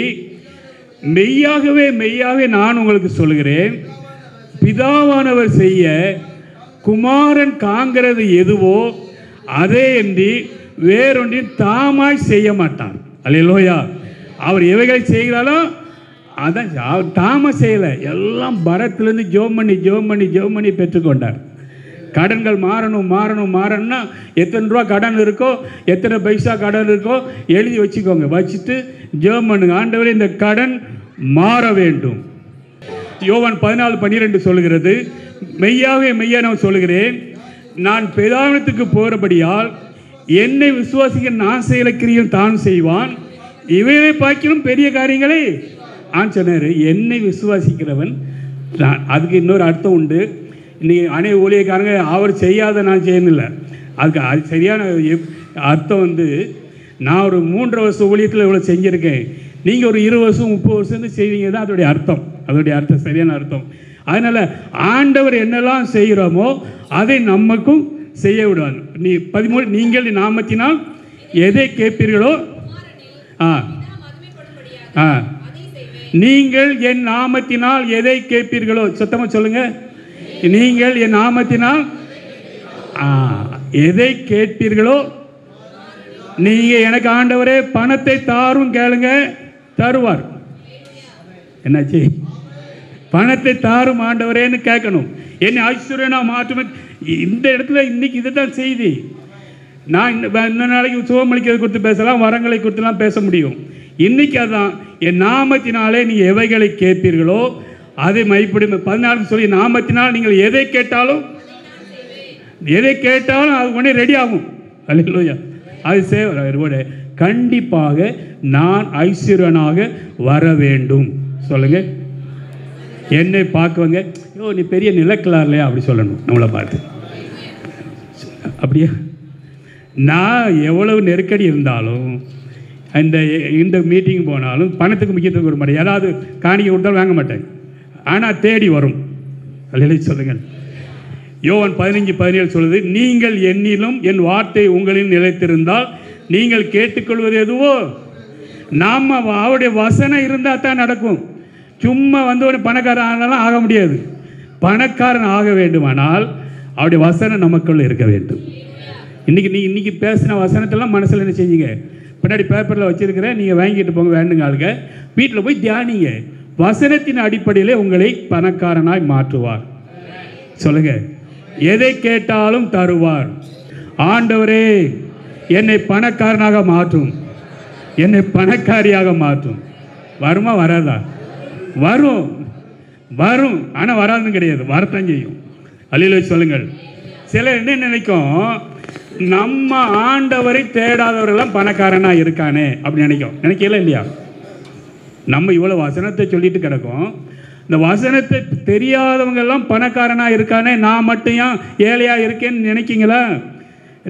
மெய்யாகவே மெய்யாகவே நான் உங்களுக்கு சொல்கிறேன், பிதாவானவர் செய்ய குமாரன் காண்கிறது எதுவோ அதே என்று வேறொன்றின் தாமாய் செய்ய மாட்டார். அல்லேலூயா. அவர் எவைகளை செய்கிறாலும் அதான் அவர் தாம செய்யலை, எல்லாம் பரத்திலேருந்து ஜெபம் பண்ணி பெற்றுக்கொண்டார். கடன்கள் மாறணும்னா எத்தனை ரூபா கடன் இருக்கோ, எத்தனை பைசா கடன் இருக்கோ எழுதி வச்சுக்கோங்க. வச்சுட்டு ஜெபம் பண்ணுங்க, ஆண்டவரே இந்த கடன் மாற வேண்டும். யோவான் 14:12 சொல்கிறது, மெய்யாவே மெய்யா நான் சொல்கிறேன், நான் பிதாவிடத்துக்கு போகிறபடியால் என்னை விசுவாசிக்க நான் செய்கிற கிரியம் தான் செய்வான், இவைகளை பார்க்கிலும் பெரிய காரியங்களை சொன்னார். என்னை விசுவாசிக்கிறவன், அதுக்கு இன்னொரு அர்த்தம் உண்டு. இன்றைக்கி அநேக ஊழியக்காரங்க அவர் செய்யாத நான் செய்யணும்ல, அதுக்கு அது சரியான அர்த்தம் நான் ஒரு 3 வருஷம் ஊழியத்தில் இவ்வளோ செஞ்சுருக்கேன், நீங்கள் ஒரு 20 வருஷம் 30 வருஷம் செய்வீங்க தான் அதோடைய அர்த்தம் சரியான அர்த்தம். அதனால் ஆண்டவர் என்னெல்லாம் செய்கிறோமோ அதை நமக்கும் செய்ய விடுவார். 13 நீங்கள் நாமத்தினால் எதை கேட்பீர்களோ நீங்கள் என் நாமத்தினால் எதை கேட்பீர்களோ, சத்தமாக சொல்லுங்க, நீங்கள் என் நாமத்தினால் எதை கேட்பீர்களோ, நீங்க எனக்கு ஆண்டவரே பணத்தை தாரும் கேளுங்க, தருவார். என்னாச்சு? பணத்தை தாரும் ஆண்டவரேன்னு கேட்கணும். என்னை ஐஸ்வர்யனா மாற்றும். இந்த இடத்துல இன்னைக்கு இதுதான் செய்தி. நான் இன்னும் நாளைக்கு சுகமளிக்கிறது குறித்து பேசலாம், வரங்களை குறித்துலாம் பேச முடியும். இன்னைக்கு அதான், என் நாமத்தினாலே நீங்கள் எவைகளை கேட்பீர்களோ அதை மைப்படி 14 சொல்லி, நாமத்தினால் நீங்கள் எதை கேட்டாலும் அது உடனே ரெடி ஆகும். அல்லேலூயா. அது சேவை கண்டிப்பாக நான் ஐஸ்வர்யனாக வர வேண்டும். சொல்லுங்க, என்னை பார்க்குவங்க, யோ நீ பெரிய நிலக்கலார் இல்லையா அப்படி சொல்லணும் நம்மளை பார்த்து. அப்படியா? நான் எவ்வளவு நெருக்கடி இருந்தாலும் இந்த மீட்டிங் போனாலும் பணத்துக்கு முக்கியத்துவம் கொடுக்க மாட்டேன். யாராவது காணிக்கை கொடுத்தாலும் வாங்க மாட்டேன், ஆனால் தேடி வரும். அல்லேலூயா சொல்லுங்கள். யோவான் 15:17 சொல்லுது, நீங்கள் என்னிலும் என் வார்த்தை உங்களில் நிலைத்திருந்தால் நீங்கள் கேட்டுக்கொள்வது எதுவோ, நாம் அவருடைய வசனம் இருந்தால் தான் நடக்கும். சும்மா ஒரு பணக்காரன் ஆனாலும் ஆக முடியாது. பணக்காரன் ஆக வேண்டுமானால் அவருடைய வசனம் நமக்குள்ள இருக்க வேண்டும். இன்னைக்கு பேசின வசனத்தெல்லாம் மனசில் என்ன செஞ்சீங்க? பின்னாடி பேப்பரில் வச்சுருக்கிறேன், நீங்கள் வாங்கிட்டு போங்க, வேண்டுங்க ஆளுங்க வீட்டில் போய் தியானிங்க. வசனத்தின் அடிப்படையில் உங்களை பணக்காரனாய் மாற்றுவார். சொல்லுங்க, எதை கேட்டாலும் தருவார். ஆண்டவரே என்னை பணக்காரனாக மாற்றும், என்னை பணக்காரியாக மாற்றும். வருமா வராதா? வரும். ஆனால் வராதுன்னு கிடையாது, வரத்தான் செய்யும். அல்லேலூயா சொல்லுங்கள். சிலர் என்ன நினைக்கும், நம்ம ஆண்டவரை தேடாதவர்களெல்லாம் பணக்காரனாக இருக்கானே அப்படி நினைக்கல இல்லையா? நம்ம இவ்வளோ வசனத்தை சொல்லிட்டு கிடக்கும், இந்த வசனத்தை தெரியாதவங்கெல்லாம் பணக்காரனாக இருக்கானே, நான் மட்டும் ஏன் ஏழையாக இருக்கேன்னு நினைக்கிங்களா?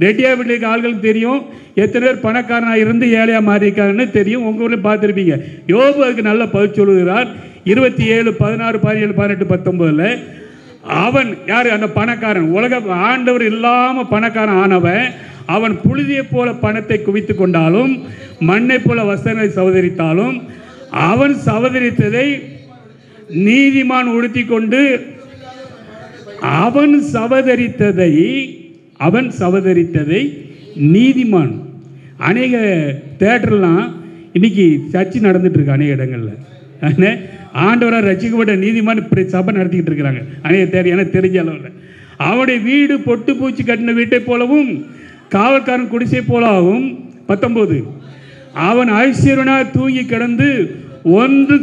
ரெட்டியாக வீட்டுக்கு ஆள்களுக்கு தெரியும் எத்தனை பேர் பணக்காரனாக இருந்து ஏழையாக மாறியிருக்காங்கன்னு தெரியும். உங்கள் ஊரில் பார்த்துருப்பீங்க. யோபு அதுக்கு நல்ல பதில் சொல்லுகிறார். 27, 16, 17, 18, 19 அவன் யார்? அந்த பணக்காரன். உலக ஆண்டவர் இல்லாமல் பணக்காரன் ஆனவன். அவன் புழுதியை போல பணத்தை குவித்து கொண்டாலும் மண்ணை போல வஸ்திரங்களை சவதரித்தாலும் அவன் சவதரித்ததை நீதிமான் உடுத்தி கொண்டு அவன் சவதரித்ததை நீதிமான். அநேக தேட்டர்லாம் இன்னைக்கு சர்ச்சை நடந்துட்டு இருக்கு அநேக இடங்களில். ஆண்டவராக ரசிக்கப்பட்ட நீதிமான் சபை நடத்திக்கிட்டு இருக்கிறாங்க அநேக தேர். எனக்கு தெரிஞ்ச அளவில் அவனுடைய வீடு பொட்டு பூச்சி கட்டின வீட்டை போலவும் காவல்காரன் குடிசை போலவும் 19 அவன் ஐஸ்வர்யனாக தூங்கி கிடந்து ஒன்று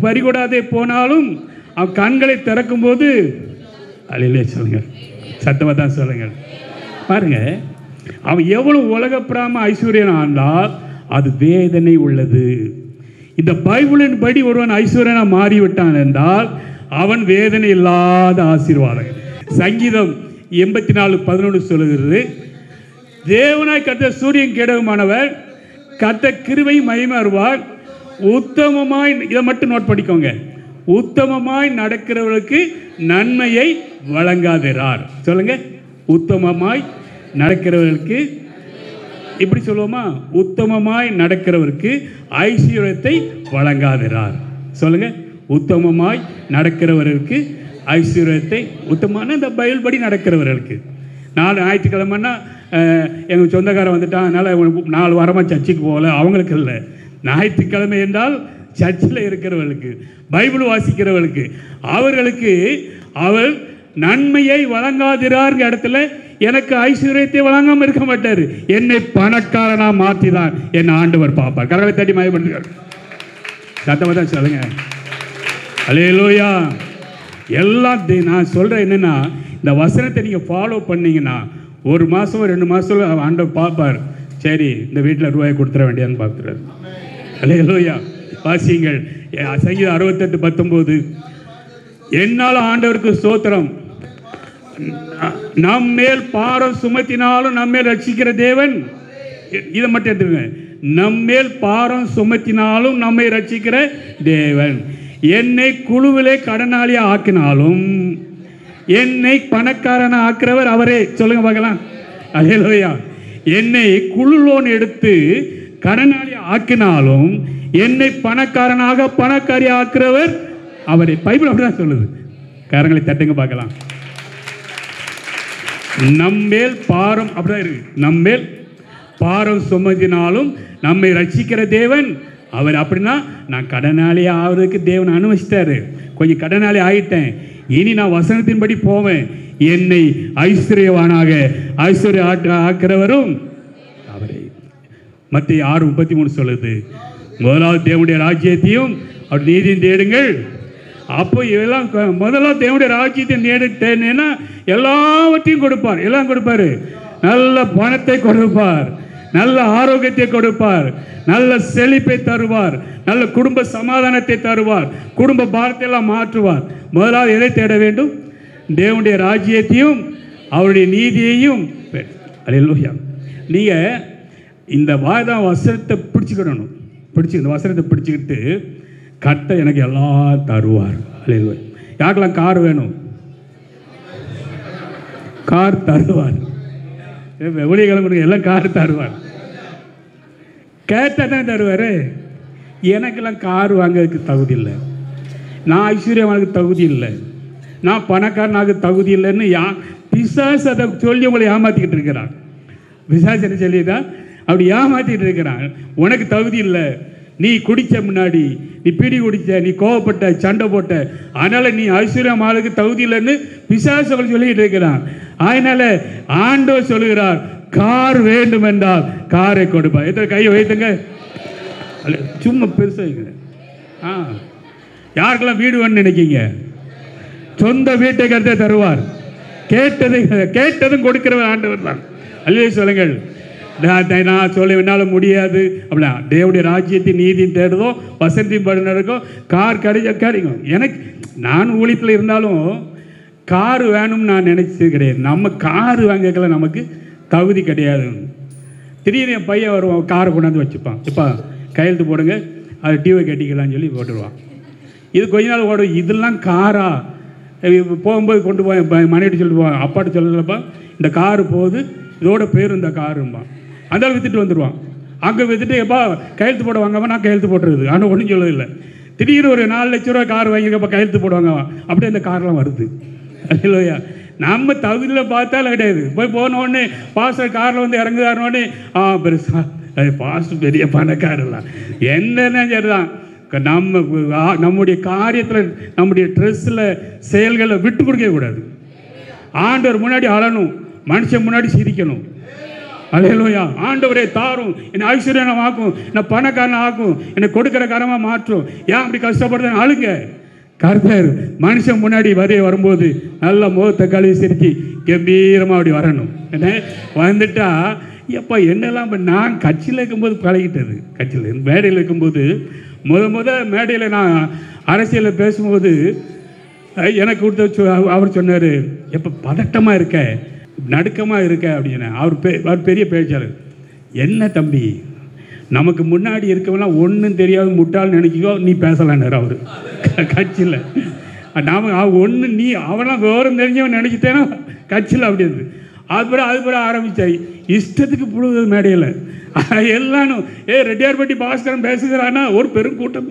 பறிகொடாதே போனாலும் அவன் கண்களை திறக்கும் போது அல்லேலூயா சொல்லுங்கள், சத்தமாக தான் சொல்லுங்கள். பாருங்க, அவன் எவ்வளவு உலகப்பிராம ஐஸ்வர்யன் ஆண்டால் அது வேதனை உள்ளது. இந்த பைபிளின் படி ஒருவன் ஐஸ்வர்யனா மாறிவிட்டான் என்றால் அவன் வேதனை இல்லாத ஆசீர்வாதம். சங்கீதம் 84:11 சொல்லுகிறது, தேவனாய் கர்த்தர் சூரியன் கேடகமானவர், கர்த்தர் கிருபை மகிமை அருள்வார், உத்தமமாய், இதை மட்டும் நோட் பண்ணிக்கோங்க, உத்தமமாய் நடக்கிறவர்களுக்கு நன்மையை வழங்காதிரார். சொல்லுங்க, உத்தமமாய் நடக்கிறவர்களுக்கு, இப்படி சொல்லுவோமா, உத்தமமாய் நடக்கிறவருக்கு ஐஸ்வர்யத்தை வழங்காதிரார். சொல்லுங்க, உத்தமமாய் நடக்கிறவர்களுக்கு ஐஸ்வர்யத்தை, உத்தமமான இந்த பைபிள் படி நடக்கிறவர்களுக்கு. 4 ஞாயிற்றுக்கிழமைன்னா எங்கள் சொந்தக்காரன் வந்துட்டான், அதனால் 4 வாரமாக சர்ச்சுக்கு போகல, அவங்களுக்கு இல்லை. ஞாயிற்றுக்கிழமை என்றால் சர்ச்சில் இருக்கிறவர்களுக்கு, பைபிள் வாசிக்கிறவர்களுக்கு, அவர்களுக்கு அவர் நன்மையை வழங்காதிரார் இடத்துல எனக்கு ஐஸ்வர்யத்தை வழங்காமல் இருக்க மாட்டார். என்னை பணக்காரனா மாற்றிதான் என் ஆண்டவர் பார்ப்பார். கரங்களை தட்டி மயப்படுகிறார். சத்தமாக தான் சொல்லுங்க. அல்லேலூயா. எல்லாம் நான் சொல்கிறேன் என்னென்னா, இந்த வசனத்தை நீங்கள் ஃபாலோ பண்ணீங்கன்னா 1 மாதம் 2 மாதம் ஆண்டவர் பார்ப்பார். சரி, இந்த வீட்டில் ரூபாய் கொடுத்துட வேண்டியான்னு பார்த்துறாரு. அல்லேலூயா. வாசியுங்கள், சங்கீதம் 68:19. என்னால் ஆண்டவருக்கு ஸ்தோத்திரம், நம்மேல் பாரம் சுமத்தினாலும் நம்மேல் ரட்சிக்கிற தேவன். இதை மட்டும் எடுத்துங்க, நம்மேல் பாரம் சுமத்தினாலும் நம்மை ரட்சிக்கிற தேவன். என்னை குழுவிலே கடனாளியா ஆக்கினாலும் என்னை பணக்காரனா ஆக்கிறவர் அவரே. சொல்லுங்க பார்க்கலாம். அல்லேலூயா. என்னை குழு லோன் எடுத்து கடனாளி ஆக்கினாலும் என்னை பணக்காரனாக பணக்காரி ஆக்கிறவர் அவரே. பைபிள் அப்படிதான் சொல்லுது. காரங்களை தட்டுங்க பார்க்கலாம். நம்மேல் பாரம் அப்படிதான் இருக்கு. நம்மேல் பாரம் சுமத்தினாலும் நம்மை ரட்சிக்கிற தேவன் அவர். அப்படின்னா நான் கடனாளி ஆகிறதுக்கு தேவன் அனுமதிச்சிட்டாரு. கொஞ்சம் கடனாளி ஆகிட்டேன், இனி நான் வசனத்தின்படி போவேன். என்னை ஐஸ்வர்யவானாக ஐஸ்வர்ய ஆக்கிறவரும் அவரே. மத்தேயு 6:33 சொல்லுது, முதலாவது தேவனுடைய ராஜ்யத்தையும் அவர் நீதியும் தேடுங்கள். அப்போ இதெல்லாம் முதலாவது தேவனுடைய ராஜ்யத்தை தேடினா எல்லாவற்றையும் கொடுப்பார். எல்லாம் கொடுப்பார். நல்ல பணத்தை கொடுப்பார், நல்ல ஆரோக்கியத்தை கொடுப்பார், நல்ல செழிப்பை தருவார், நல்ல குடும்ப சமாதானத்தை தருவார், குடும்ப பாரத்தை எல்லாம் மாற்றுவார். முதலாவது எதை தேட வேண்டும்? தேவனுடைய ராஜ்யத்தையும் அவருடைய நீதியையும். அல்லேலூயா. நீங்கள் இந்த வசனத்தை பிடிச்சிக்கிடணும். இந்த வசனத்தை பிடிச்சிக்கிட்டு கர்த்தர் எனக்கு எல்லாம் தருவார். அல்லேலூயா. யாருக்கெல்லாம் கார் வேணும்? கார் தருவார். வெளிக்கிழமை எல்லாம் கார் தருவார். கேட்டால் தான் தருவார். எனக்கெல்லாம் கார் வாங்கிறதுக்கு தகுதி இல்லை, நான் ஐஸ்வர்யவானுக்கு தகுதி இல்லை, நான் பணக்காரனாக தகுதி இல்லைன்னு பிசாசு அதை சொல்லி உங்களை ஏமாற்றிக்கிட்டு இருக்கிறான். பிசாசு என்ன சொல்லிதான் அப்படி ஏமாற்றிக்கிட்டு இருக்கிறான். உனக்கு தகுதி இல்லை, நீ குடித்த முன்னாடி, நீ பீடி குடித்த, நீ கோவப்பட்ட, சண்டை போட்ட, அதனால் நீ ஐஸ்வர்யம் ஆளுக்கு தகுதி இல்லைன்னு பிசாசு சொல்லிக்கிட்டு இருக்கிறான். அதனால ஆண்டவர் சொல்லுகிறார், கார் வேண்டும் என்றால் காரை கொடுப்பார். எத்தனை கையை வைத்துங்க. சும்மா பெருசாக யாருக்கெல்லாம் வீடு வேணும்னு நினைக்கிங்க? சொந்த வீட்டை கருத்தை தருவார். கேட்டதும் கொடுக்கிறவர் ஆண்டவர் தான். அல்லே சொல்லுங்கள். நான் சொல்ல என்னால் முடியாது அப்படின்னா தேவனுடைய ராஜ்யத்தை நீதியும் தேடுதோ வசந்தியும் படி நடக்கும். கார் கிடைக்கும். எனக்கு நான் ஊழியத்தில் இருந்தாலும் கார் வேணும்னு நான் நினச்சது கிடையாது. நம்ம கார் வாங்கக்கெல்லாம் நமக்கு தகுதி கிடையாது. திடீர்னு என் பையன் வருவான், காரை கொண்டாந்து வச்சுப்பான். இப்போ கையெழுத்து போடுங்க, அது டிவி கட்டிக்கலாம்னு சொல்லி போட்டுருவான். இது கொஞ்ச நாள் ஓடும். இதெல்லாம் காரா? போகும்போது கொண்டு போய் மனைவிட்டு சொல்லிட்டு போவான், அப்பாட்ட சொல்லலப்பா இந்த காரு போகுது, இதோட பேர் இந்த காரும்பான். அந்த விற்றுட்டு வந்துடுவான். அங்கே விற்றுட்டு எப்பா கையெழுத்து போட வாங்கப்பா, நான் கையெழுத்து போட்டுருது. ஆனால் ஒன்றும் சொல்லதில்லை. திடீர்னு ஒரு 4 லட்ச ரூபா கார் வாங்கிக்கப்பா கையெழுத்து போடுவாங்க. அப்படியே அந்த கார்லாம் வருது. இல்லையா? நம்ம தகுதியில் பார்த்தாலும் கிடையாது. போன உடனே பாஸ்டர் காரில் வந்து இறங்குதாருனோடனே பெருசா பாஸ்டர் பெரிய பணக்காரெல்லாம் என்னென்ன சரிதான். நம்முடைய காரியத்தில், நம்முடைய ட்ரெஸ்ஸில், செயல்களை விட்டு கொடுக்க கூடாது. ஆண்டவர் முன்னாடி அழணும், மனுஷன் முன்னாடி சிரிக்கணும். அல்லேலூயா. ஆண்டவரே தாரும், என்னை ஐஸ்வர்யமாக்கும், என்னை பணக்காரன் ஆக்கும், என்னை கொடுக்கிற காரமாக மாற்றும். ஏன் அப்படி கஷ்டப்படுறேன்னு அழுங்க. கர்த்தர் மனுஷன் முன்னாடி வரும்போது நல்ல முகத்தை கழுவி சிரிச்சு கம்பீரமாக அப்படி வரணும். என்ன வந்துட்டா எப்போ என்னெல்லாம் நான் கட்சியில் இருக்கும்போது பழகிட்டது. கட்சியில் மேடையில் இருக்கும்போது மேடையில் நான் அரசியலில் பேசும்போது எனக்கு கொடுத்த அவர் சொன்னார், எப்போ பதட்டமாக இருக்க, நடுக்கமாக இருக்க அப்படின்னு. அவர் பெரிய பேச்சாளர். என்ன தம்பி, நமக்கு முன்னாடி இருக்கவெல்லாம் ஒன்றும் தெரியாது முட்டாள் நினைக்கிக்கோ, நீ பேசலான்னார் அவர் கட்சியில். நாம் ஒன்று நீ அவெல்லாம் விவரம் தெரிஞ்சவன் நினச்சிட்டேன்னா கட்சியில் அப்படி இருந்து அது பிற ஆரம்பித்தாய் இஷ்டத்துக்கு புழுது மேடையில் எல்லாரும். ரெட்டியார்பட்டி பாஸ்கரன் பேசுகிறான்னா ஒரு பெரும் கூட்டம்.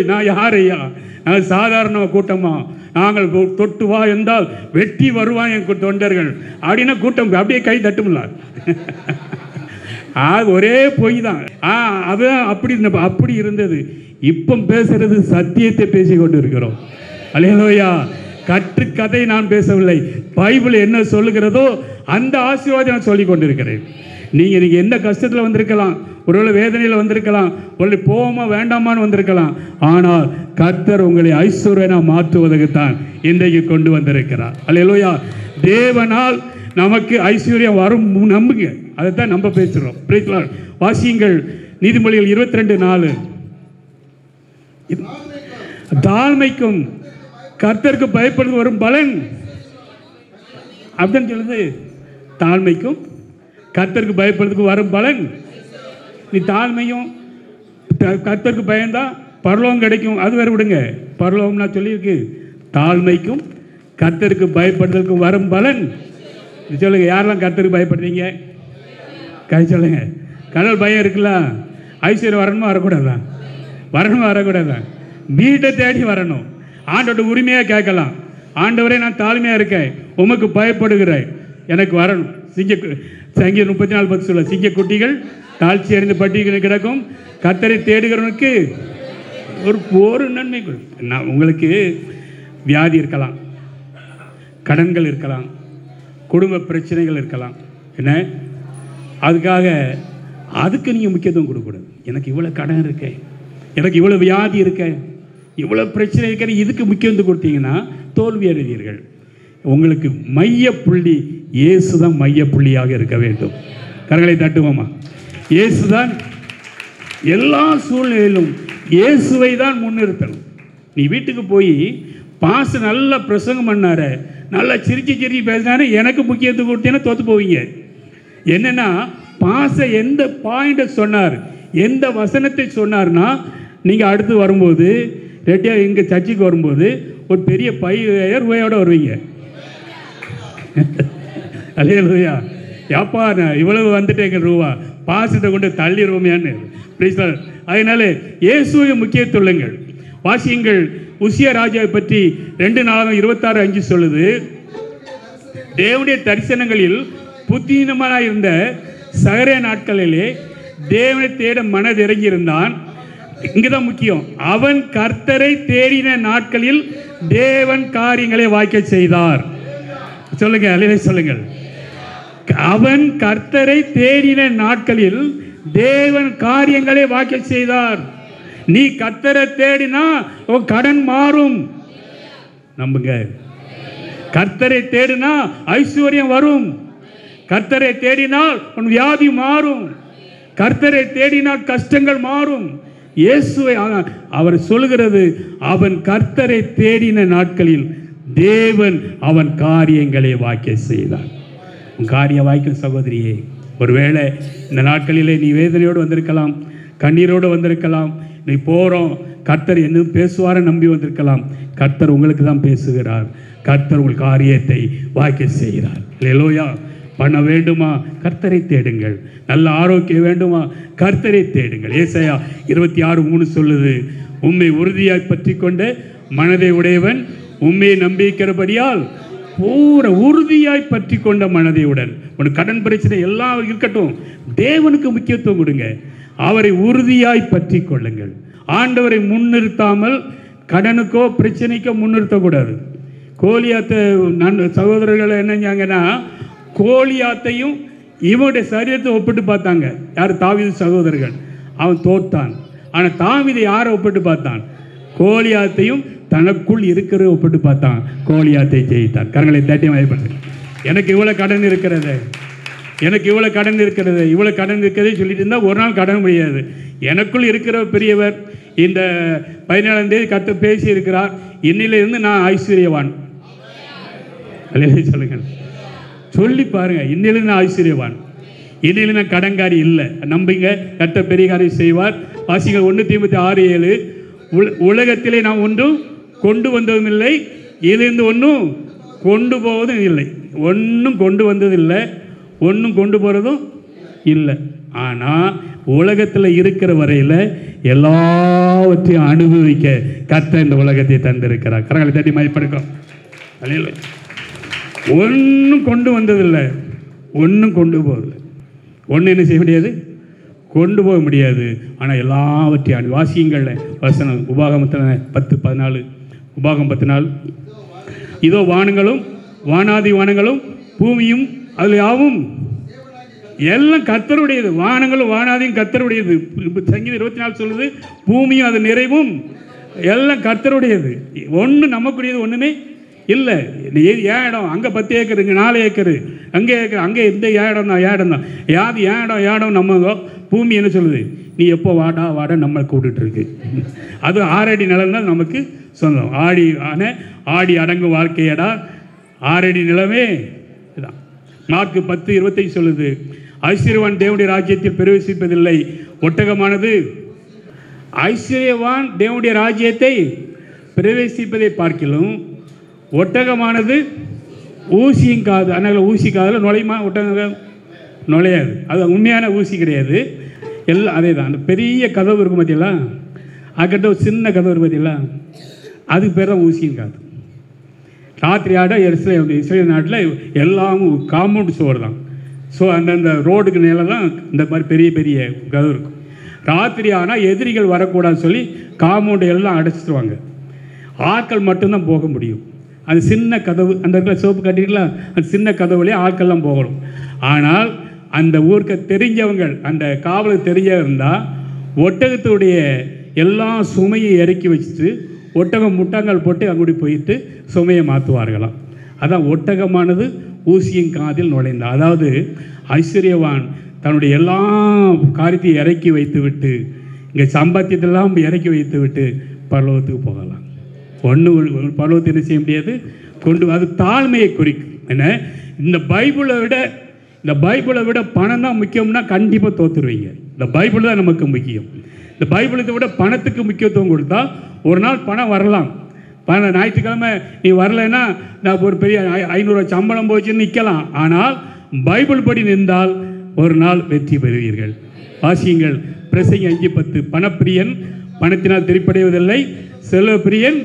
நான் யார் ஐயா, நாங்கள் சாதாரண கூட்டமா, நாங்கள் தொட்டு வா என்றால் வெட்டி வருவான் என் தொண்டர்கள் அப்படின்னா கூட்டம் அப்படியே கை தட்டுமில்ல. ஒரே பொய் தான். அதுதான் அப்படி இருந்தது. இப்போ பேசுறது சத்தியத்தை பேசி கொண்டு இருக்கிறோம். அல்லேலூயா. கற்று கதை நான் பேசவில்லை. பைபிள் என்ன சொல்லுகிறதோ அந்த ஆசீர்வாதம் நான் சொல்லி கொண்டிருக்கிறேன். நீங்கள் எந்த கஷ்டத்தில் வந்திருக்கலாம், ஒருவேளை வேதனையில் வந்திருக்கலாம், ஒருவேளை போகாம வேண்டாமான்னு வந்திருக்கலாம். ஆனால் கர்த்தர் உங்களை ஐஸ்வர்யனாக மாற்றுவதற்குத்தான் இன்றைக்கு கொண்டு வந்திருக்கிறார். அல்லேலூயா. தேவனால் நமக்கு ஐஸ்வர்யம் வரும் நம்புங்க. அதைத்தான் நம்ம பேசுகிறோம். வாசியுங்கள் நீதிமொழிகள் 22:4. தாழ்மைக்கும் கர்த்தருக்கு பயப்படுறது வரும் பலன் அப்படின்னு சொல்லுது. தாழ்மைக்கும் கர்த்தருக்கு பயப்படுறதுக்கு வரும் பலன். நீ தாழ்மையும் கர்த்தருக்கு பயந்தா பரலோகம் கிடைக்கும். அது வேறு விடுங்க, பரலோகம் நான் சொல்லியிருக்கு. தாழ்மைக்கும் கர்த்தருக்கு பயப்படுறதுக்கும் வரும் பலன் சொல்லுங்க. யாரெல்லாம் கர்த்தருக்கு பயப்படுறீங்க கை சொல்லுங்க. கடவுள் பயம் இருக்குல்ல, ஐஸ்வர்யம் வரணுமா வரக்கூடாதா? வரணுமா வரக்கூடாதா? வீட்டை தேடி வரணும். ஆண்டோட உரிமையாக கேட்கலாம். ஆண்டவரே நான் தாழ்மையாக இருக்கேன், உமக்கு பயப்படுகிறேன், எனக்கு வரணும். சங்கீதம் 34:10 சொல்ல, சிங்கக்குட்டிகள் தாழ்ச்சி அறிந்து பட்டியல் கிடக்கும், கர்த்தரை தேடுகிறவனுக்கு ஒரு நன்மை. நான் உங்களுக்கு வியாதி இருக்கலாம், கடன்கள் இருக்கலாம், குடும்ப பிரச்சனைகள் இருக்கலாம். என்ன அதுக்கு நீங்கள் முக்கியத்துவம் கொடுக்கக்கூடாது. எனக்கு இவ்வளோ கடன் இருக்கேன், எனக்கு இவ்வளோ வியாதி இருக்கேன், இவ்வளோ பிரச்சனை இருக்கிற, இதுக்கு முக்கியத்துவம் கொடுத்தீங்கன்னா தோல்வி அடைவீர்கள். உங்களுக்கு மையப்புள்ளி இயேசு தான் மையப்புள்ளியாக இருக்க வேண்டும். கரங்களை தட்டுவோமா? இயேசு தான் எல்லா சூழ்நிலையிலும் இயேசுவை தான் முன்னிறுத்தணும். நீ வீட்டுக்கு போய் பாச நல்லா பிரசங்கம் பண்ணார, நல்லா சிரிச்சு பேசினாரு, எனக்கு முக்கியத்துவம் கொடுத்தீங்கன்னா தோற்று போவீங்க. என்னென்னா பாச எந்த பாயிண்ட்டை சொன்னார், எந்த வசனத்தை சொன்னார்னா, நீங்கள் அடுத்து வரும்போது ரெட்டியாக இங்கே சர்ச்சுக்கு வரும்போது ஒரு பெரிய 5000 ரூபாயோட வருவீங்க. அல்லேலூயா. யாப்பா நான் இவ்வளவு வந்துட்டேங்க ரூபா, பாசத்தை கொண்டு தள்ளிடுவோமையான்னு. அதனால இயேசுவை முக்கியத்துவங்கள். வாசியுங்கள் உசியா ராஜாவை பற்றி 2:26-5 சொல்லுது. தேவனுடைய தரிசனங்களில் புத்தீனமாக இருந்த சகரே நாட்களிலே தேவனை தேட மனதிறங்கி இருந்தான். இங்குதான் முக்கியம். அவன் கர்த்தரை தேடின நாட்களில் தேவன் காரியங்களை வாய்க்க செய்தார். சொல்லுங்க, அல்லேலூயா சொல்லுங்கள். அவன் கர்த்தரை தேடின நாட்களில் தேவன் காரியங்களை வாய்க்க செய்தார். நீ கர்த்தரை தேடினா உன் கடன் மாறும். நம்புங்க. கர்த்தரை தேடினா ஐஸ்வர்யம் வரும். கர்த்தரை தேடினால் உன் வியாதி மாறும். கர்த்தரை தேடினால் கஷ்டங்கள் மாறும். இயேசுவை அவர் சொல்கிறது, அவன் கர்த்தரை தேடின நாட்களில் தேவன் அவன் காரியங்களை வாய்க்க செய்தார். உன் காரியம் வாய்க்கும் சகோதரியே. ஒருவேளை இந்த நாட்களிலே நீ வேதனையோடு வந்திருக்கலாம், கண்ணீரோடு வந்திருக்கலாம். நீ போகிறோம், கர்த்தர் என்ன பேசுவார நம்பி வந்திருக்கலாம். கர்த்தர் உங்களுக்கு தான் பேசுகிறார். கர்த்தர் உங்கள் காரியத்தை வாய்க்க செய்கிறார். அல்லேலூயா. பண்ண வேண்டுமா? கர்த்தரை தேடுங்கள். நல்ல ஆரோக்கியம் வேண்டுமா? கர்த்தரை தேடுங்கள். ஏசாயா 26:3 சொல்லுது, உம்மை உறுதியாய் பற்றி கொண்ட மனதை உடையவன் உம்மை நம்பிக்கிறபடியால் பூர உறுதியாய் பற்றி கொண்ட மனதையுடன். உனக்கு கடன் பிரச்சனை எல்லாம் இருக்கட்டும், தேவனுக்கு முக்கியத்துவம் கொடுங்க. அவரை உறுதியாய் பற்றி கொள்ளுங்கள். ஆண்டவரை முன்னிறுத்தாமல் கடனுக்கோ பிரச்சனைக்கோ முன்னிறுத்தக்கூடாது. கோலியாத்த சகோதரர்கள் என்னஞ்சாங்கன்னா, கோலியாத்தையும் இவனுடைய சரீரத்தை ஒப்பிட்டு பார்த்தாங்க. யார்? தாவீது சகோதரர்கள். அவன் தோற்றான். ஆனால் தாவீது யாரை ஒப்பிட்டு பார்த்தான்? கோலியாத்தையும் தனக்குள் இருக்கிற ஒப்பிட்டு பார்த்தான். கோலியாத்தை ஜெயித்தான். கரங்களை தட்டி மயப்பட்டு, எனக்கு இவ்வளோ கடன் இருக்கிறது, எனக்கு இவ்வளோ கடன் இருக்கிறது, இவ்வளோ கடன் இருக்கிறதே சொல்லிட்டு இருந்தால் ஒரு நாள் கடன் முடியாது. எனக்குள் இருக்கிற பெரியவர் இந்த 17ஆம் தேதி கர்த்தர் பேசி இருக்கிறார், இன்னிலிருந்து நான் ஐஸ்வர்யவான். சொல்லுங்கள், சொல்லி பாருங்க, இன்னிலிருந்து நான் ஐஸ்வர்யவான், இன்னிலிருந்து நான் கடன்காரி இல்லை. நம்பிங்க, கர்த்தர் பெரிய காரியம் செய்வார். வாசிங்க 1 தீமோத்தேயு 6:7. உலகத்திலே நாம் ஒன்றும் கொண்டு வந்ததும் இல்லை, இதிலிருந்து ஒன்றும் கொண்டு போவதும் இல்லை. ஒன்றும் கொண்டு வந்ததில்லை, ஒன்றும் கொண்டு போகிறதும் இல்லை. ஆனால் உலகத்தில் இருக்கிற வரையில் எல்லாவற்றையும் அனுபவிக்க கர்த்தர் இந்த உலகத்தை தந்திருக்கிறார். கரங்களை தட்டி மயப்படுக்கும். ஒன்றும் கொண்டு வந்ததில்லை, ஒன்றும் கொண்டு போவதில்லை. ஒன்று என்ன செய்ய முடியாது? கொண்டு போக முடியாது. ஆனால் எல்லாவற்றையும் வாசியங்கள் வசனம் உபாகமத்தில் 10:14. உபாகம் 10:4. இதோ வானங்களும் வானாதி வானங்களும் பூமியும் அதில் யாவும் எல்லாம் கர்த்தருடையது. வானங்களும் வானாதியும் கர்த்தருடையது. சங்கீதம் 24 சொல்லுது, பூமியும் அது நிறைவும் எல்லாம் கர்த்தருடையது. ஒன்று நமக்குரியது ஒன்றுமே இல்லை. ஏன் இடம்? அங்கே 10 ஏக்கர், இங்கே 4 ஏக்கரு, அங்கே ஏக்கர், அங்கே இந்த இடம் தான் இடம் தான். யாது இடம் நம்ம பூமி என்ன சொல்லுது? நீ எப்போ வாடா வாடா நம்மளை கூப்பிட்டுருக்கு. அது 6 அடி நிலம் தான் நமக்கு சொந்தம். ஆடி அடங்கும் வாழ்க்கையடா 6 அடி நிலமே இதான். மார்க்கு 10:25 சொல்லுது, ஐஸ்வர்யவான் தேவனுடைய ராஜ்யத்தில் பிரவேசிப்பதில்லை. ஒட்டகமானது ஐஸ்வர்யவான் தேவனுடைய ராஜ்யத்தை பிரவேசிப்பதை பார்க்கிலும் ஒட்டகமானது ஊசியும் காது. அதனால் ஊசி காதில் நுழையுமா? ஒட்டகம் நுழையாது. அது உண்மையான ஊசி கிடையாது. எல்லாம் அதே தான். அந்த பெரிய கதவு இருக்கும் பார்த்தீங்களா, அதுக்கிட்ட ஒரு சின்ன கதவு இருக்கும் பார்த்தீங்களா, அதுக்கு பேர் தான் ஊசியும் காது. ராத்திரி ஆட இஸ்ரேல் நாட்டில் எல்லாம் காம்பவுண்ட் சுவர் தான். ஸோ அந்தந்த ரோடுக்கு மேலே தான் இந்த மாதிரி பெரிய பெரிய கதவு இருக்கும். ராத்திரி ஆனால் எதிரிகள் வரக்கூடாதுன்னு சொல்லி காம்பவுண்டு எல்லாம் அடைச்சிடுவாங்க. ஆட்கள் மட்டும்தான் போக முடியும். அது சின்ன கதவு, அந்த இடத்துல சோப்பு கட்டிக்கலாம், அந்த சின்ன கதவுலேயே ஆட்கள்லாம் போகணும். ஆனால் அந்த ஊருக்கு தெரிஞ்சவங்கள், அந்த காவலுக்கு தெரிஞ்ச இருந்தால் ஒட்டகத்துடைய எல்லா சுமையை இறக்கி வச்சுட்டு ஒட்டகம் முட்டங்கள் போட்டு அங்குடி போயிட்டு சுமையை மாற்றுவார்களாம். அதான் ஒட்டகமானது ஊசியின் காதில் நுழைந்த. அதாவது ஐஸ்வர்யவான் தன்னுடைய எல்லா காரியத்தையும் இறக்கி வைத்து விட்டு, இங்கே சம்பாத்தியத்தெல்லாம் இறக்கி வைத்து விட்டு பரலோகத்துக்கு போகலாம். ஒன்று பரலோகத்தை என்ன செய்ய முடியாது, கொண்டு. அது தாழ்மையை குறிக்கும். என்ன, இந்த பைபிளை விட பணம் தான் முக்கியம்னா கண்டிப்பாக தோற்றுருவீங்க. இந்த பைபிள் தான் நமக்கு முக்கியம். இந்த பைபிளத்தை விட பணத்துக்கு முக்கியத்துவம் கொடுத்தா ஒரு நாள் பணம் வரலாம். ஞாயிற்றுக்கிழமை நீ வரலைன்னா நான் ஒரு பெரிய 500 சம்பளம் போச்சுன்னு நிற்கலாம். ஆனால் பைபிள் படி நின்றால் ஒரு நாள் வெற்றி பெறுவீர்கள். வாசியுங்கள் பிரசங்கி 5:10. பணப்பிரியன் பணத்தினால் திருப்படைவதில்லை, செல்வ பிரியன்.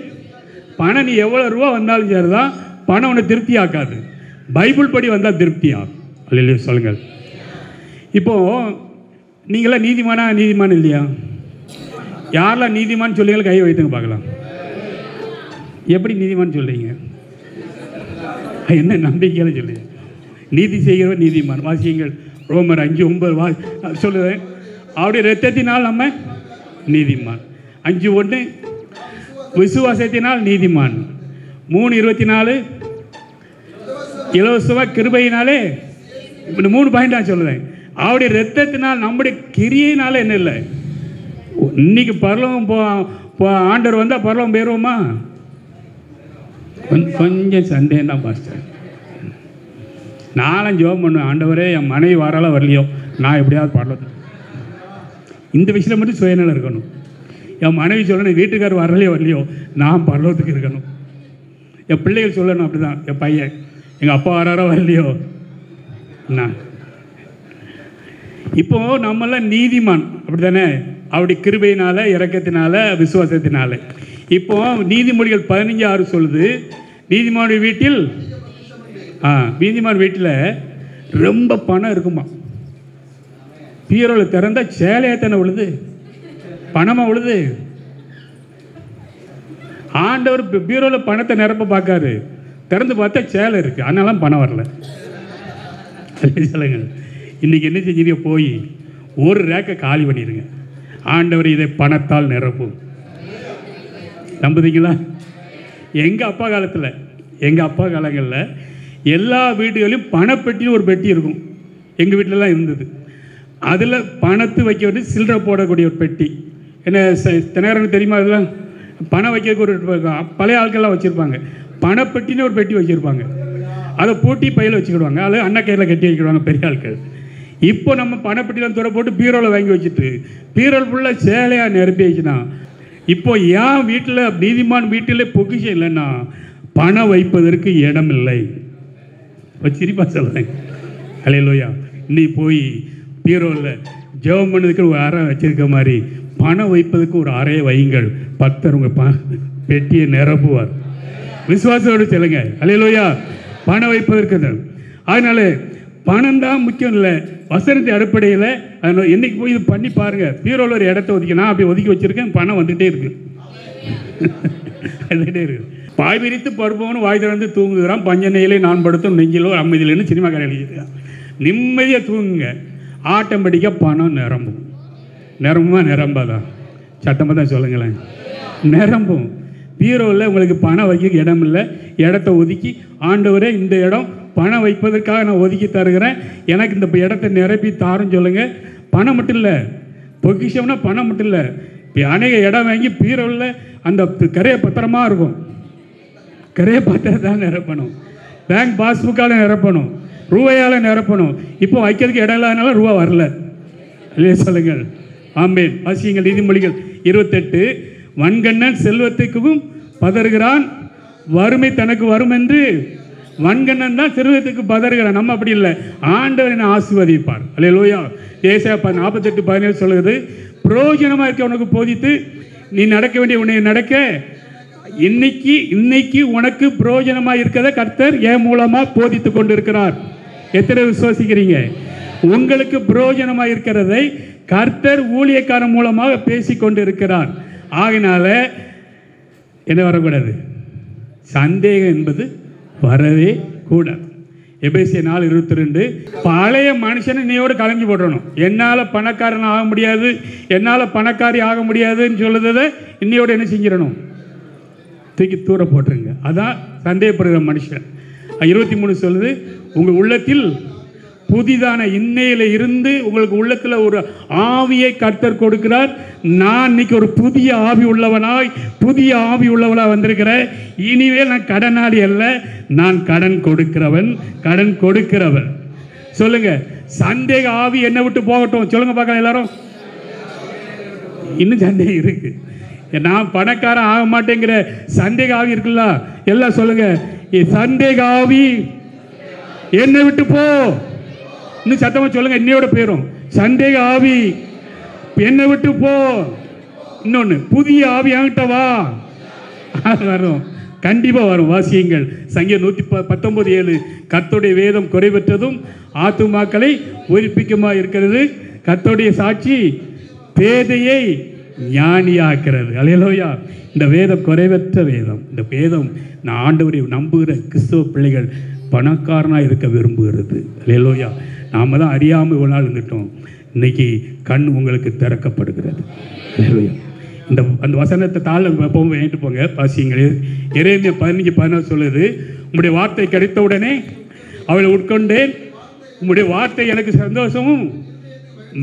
பணம் நீ எவ்வளோ ரூபா வந்தாலும் சரிதான், பணம் உன்னை திருப்தி ஆக்காது. பைபிள் படி வந்தால் திருப்தி ஆகும். அல்லையா சொல்லுங்கள். இப்போது நீங்களாம் நீதிமான் இல்லையா? யாரெல்லாம் நீதிமான் சொல்லுங்கள், கையை வைத்துங்க பார்க்கலாம். எப்படி நீதிமான் சொல்கிறீங்க? என்ன நம்பிக்கையில் சொல்லுங்க. நீதி செய்கிறவர் நீதிமான். வாசியுங்கள் ரோமர் 5:9 சொல்லுவேன். அவருடைய இரத்தத்தினால் நம்ம நீதிமான். 5:1 விசுவாசத்தினால் நீதிமான். 3:24 இலவசமாக கிருபையினாலே. இப்படி 3 பாயிண்ட் நான் சொல்லுவேன். அவருடைய இரத்தத்தினால் நம்முடைய கிரியையினால என்ன இல்லை. இன்னைக்கு பரலோகம் ஆண்டவர் வந்தால் பரலோகம் போயிடுவோமா? கொஞ்சம் சந்தேகம் தான் பாஸ்டர். நானும் ஜெபம் பண்ணுவேன், ஆண்டவரே என் மனைவி வரால வரலையோ நான் எப்படியாவது பரலோகத்துக்கு. இந்த விஷயத்தில் மட்டும் சுயநலம் இருக்கணும். என் மனைவி சொல்லணும், வீட்டுக்காரர் வரலையோ நான் பரலோகத்துக்கு இருக்கணும். என் பிள்ளைகள் சொல்லணும் அப்படி தான். என் பையன் எங்கள் அப்பா வராரோ வரலையோ நான். இப்போது நம்மளாம் நீதிமான் அப்படி தானே, அவருடைய கிருபையினால, இரக்கத்தினால, விசுவாசத்தினால. இப்போ நீதிமொழிகள் 15:6 சொல்லுது, நீதிமான் வீட்டில் ரொம்ப பணம் இருக்குமா. பீரோவில் திறந்தா சேலையாத்தானே விழுது, பணமாக விழுது. ஆண்டவர் பீரோவில் பணத்தை நிரப்ப பார்க்காரு, திறந்து பார்த்தா சேலை இருக்குது, அதனால பணம் வரல. சொல்லுங்கள். இன்றைக்கி என்ன செஞ்சீங்க? போய் ஒரு ரேக்கை காலி பண்ணிடுங்க. ஆண்டவர் இதை பணத்தால் நிரப்பும். நம்புறீங்களா? எங்கள் அப்பா காலங்களில் எல்லா வீடுகளிலும் பணப்பெட்டின்னு ஒரு பெட்டி இருக்கும். எங்கள் வீட்டிலலாம் இருந்தது. அதில் பணத்து வைக்க வேண்டிய சில்லறை போடக்கூடிய ஒரு பெட்டி. என்ன தினகரனுக்கு தெரியுமா? அதெல்லாம் பணம் வைக்கிறதுக்கு ஒரு பழைய ஆட்கள்லாம் வச்சுருப்பாங்க. பணப்பெட்டின்னு ஒரு பெட்டி வச்சுருப்பாங்க. அதை பூட்டி பையில் வச்சுக்கிடுவாங்க. அது அண்ணா கையில் கட்டி வைக்கிடுவாங்க பெரிய ஆட்கள். இப்போ நம்ம பணப்பெட்டிலாம் துறை போட்டு பீரோவில் வாங்கி வச்சுட்டு பீரோல் ஃபுல்லாக சேலையாக நிரப்பி வச்சுனா, இப்போ ஏன் வீட்டில் நீதிமான் வீட்டில் பொக்கிஷம் இல்லைன்னா பணம் வைப்பதற்கு இடம் இல்லை. சிரிப்பா சொல்கிறேன். அல்லேலூயா. நீ போய் பீரோவில் ஜெபம் பண்ணதுக்கு ஒரு அறை வச்சிருக்க மாதிரி பணம் வைப்பதற்கு ஒரு அறையை வையுங்கள். பக்தர் உங்கள் பெட்டியை நிரப்புவார். விசுவாசத்தோடு சொல்லுங்க. அல்லேலூயா. பணம் வைப்பதற்கு. அதனால பணம் தான் முக்கியம் இல்லை, வசனத்தை அடிப்படையில். அதனால் என்றைக்கு போய் இது பண்ணி பாருங்கள். பீரோவில் ஒரு இடத்த ஒதுக்கி, நான் அப்படி ஒதுக்கி வச்சுருக்கேன். பணம் வந்துகிட்டே இருக்கு. வந்துகிட்டே இருக்கு. பாய் விரித்து பருப்பவனு வாய் திறந்து தூங்குகிறான், பஞ்சனையிலே நான் படுத்தும் நெஞ்சிலோ அமைதியிலேன்னு சினிமா கரை எழுதியிருக்கான். நிம்மதியாக தூங்குங்க. ஆட்டோமேட்டிக்காக பணம் நிரம்பும். நிரம்புமா? நிரம்பாதான்? சட்டமாக தான் சொல்லுங்களேன். நிரம்பும். பீரோவில் உங்களுக்கு பணம் வைக்க இடம் இல்லை. இடத்த ஒதுக்கி, ஆண்டவரே இந்த இடம் பணம் வைப்பதற்காக நான் ஒதுக்கி தருகிறேன், எனக்கு இந்த இடத்த நிரப்பி தாருன்னு சொல்லுங்கள். பணம் மட்டும் இல்லை, பொக்கிஷம்னா பணம் மட்டும் இல்லை. இப்போ அநேக இடம் வாங்கி பீரோவில் அந்த கரையை பத்திரமா இருக்கும். கரையை பத்திரத்தால் நிரப்பணும். பேங்க் பாஸ்புக்கால் நிரப்பணும். ரூபாயால் நிரப்பணும். இப்போ வைக்கிறதுக்கு இடம் இல்லாதனால ரூபா வரல. இல்லையே சொல்லுங்கள். ஆமேன். வாசியுங்கள் நீதிமொழிகள் 28. வன்கண்ணன் செல்வத்துக்கும் பதறுகிறான், வறுமை தனக்கு வரும் என்று. வன்கண்ணன் தான் செல்வத்துக்கு பதறுகிறான். நம்ம அப்படி இல்லை. ஆண்டவர் என்னை ஆசீர்வதிப்பார். அல்லேலூயா. ஏசாயா 48:17 சொல்லுது, பிரயோஜனமாக இருக்க உனக்கு போதித்து நீ நடக்க வேண்டிய உன்னை நடக்க, இன்னைக்கு உனக்கு பிரயோஜனமாக இருக்கிறத கர்த்தர் என் மூலமாக போதித்து கொண்டு இருக்கிறார். எத்தனை விசுவாசிக்கிறீங்க? உங்களுக்கு பிரயோஜனமாக இருக்கிறதை கர்த்தர் ஊழியக்காரன் மூலமாக பேசி கொண்டு இருக்கிறார். ஆகினால என்ன வரக்கூடாது? சந்தேகம் என்பது வரவே கூடாது. எபேசியர் 4:22. பழைய மனுஷனை நீயோடு கலங்கி போடணும். என்னால் பணக்காரன் ஆக முடியாது, என்னால் பணக்காரி ஆக முடியாதுன்னு சொல்லுறதை இன்னையோடு என்ன செஞ்சிடணும்? தூக்கி தூர போட்டுருங்க. அதான் சந்தேகப்படுகிற மனுஷன். 23 சொல்லுது, உங்கள் உள்ளத்தில் புதிதான இன்னையில இருந்து உங்களுக்கு உள்ளத்தில் ஒரு ஆவியை கர்த்தர் கொடுக்கிறார். நான் இன்னைக்கு ஒரு புதிய ஆவி உள்ளவனாய் வந்திருக்கிறேன். இனிமேல் நான் கடனாளி அல்ல, நான் கடன் கொடுக்கிறவன். சொல்லுங்க. சந்தேக ஆவி என்னை விட்டு போகட்டும். சொல்லுங்க பார்க்கலாம் எல்லாரும். இன்னும் சந்தேகம் இருக்கு. நான் பணக்காரன் ஆக மாட்டேங்கிற சந்தேக ஆவி இருக்குல்ல, எல்லாம் சொல்லுங்க. சந்தேக ஆவி என்னை விட்டு போ. இன்னும் சத்தமா சொல்லுங்க. இன்னையோட பேரும் சந்தேக ஆவி என்னை விட்டு போ. இன்னொன்னு, புதிய ஆவி என்கிட்ட வா. வரும், கண்டிப்பா வரும். வாசியுங்கள். சங்கீதம் 119:7. கர்த்தருடைய வேதம் குறைவற்றதும் ஆத்துமாக்களை உயிர்ப்பிக்குமா இருக்கிறது. கர்த்தருடைய சாட்சி பேதையை ஞானியாக்கிறது. அல்லேலூயா. இந்த வேதம் குறைவற்ற வேதம். இந்த வேதம் நான் ஆண்டவரை நம்புகிற கிறிஸ்தவ பிள்ளைகள் பணக்காரனாக இருக்க விரும்புகிறது. அல்லேலூயா. நாம் தான் அறியாமல் இவ்வளோ நாள் இருந்துட்டோம். இன்னைக்கு கண் உங்களுக்கு திறக்கப்படுகிறது. அல்லேலூயா. அந்த வசனத்தை தாழ போங்க, வேண்டிட்டு போங்க. வாசியுங்கள். எரேமியா 15:14 சொல்லுது, உங்களுடைய வார்த்தை கிடைத்த உடனே அவளை உட்கொண்டேன், உங்களுடைய வார்த்தை எனக்கு சந்தோஷமும்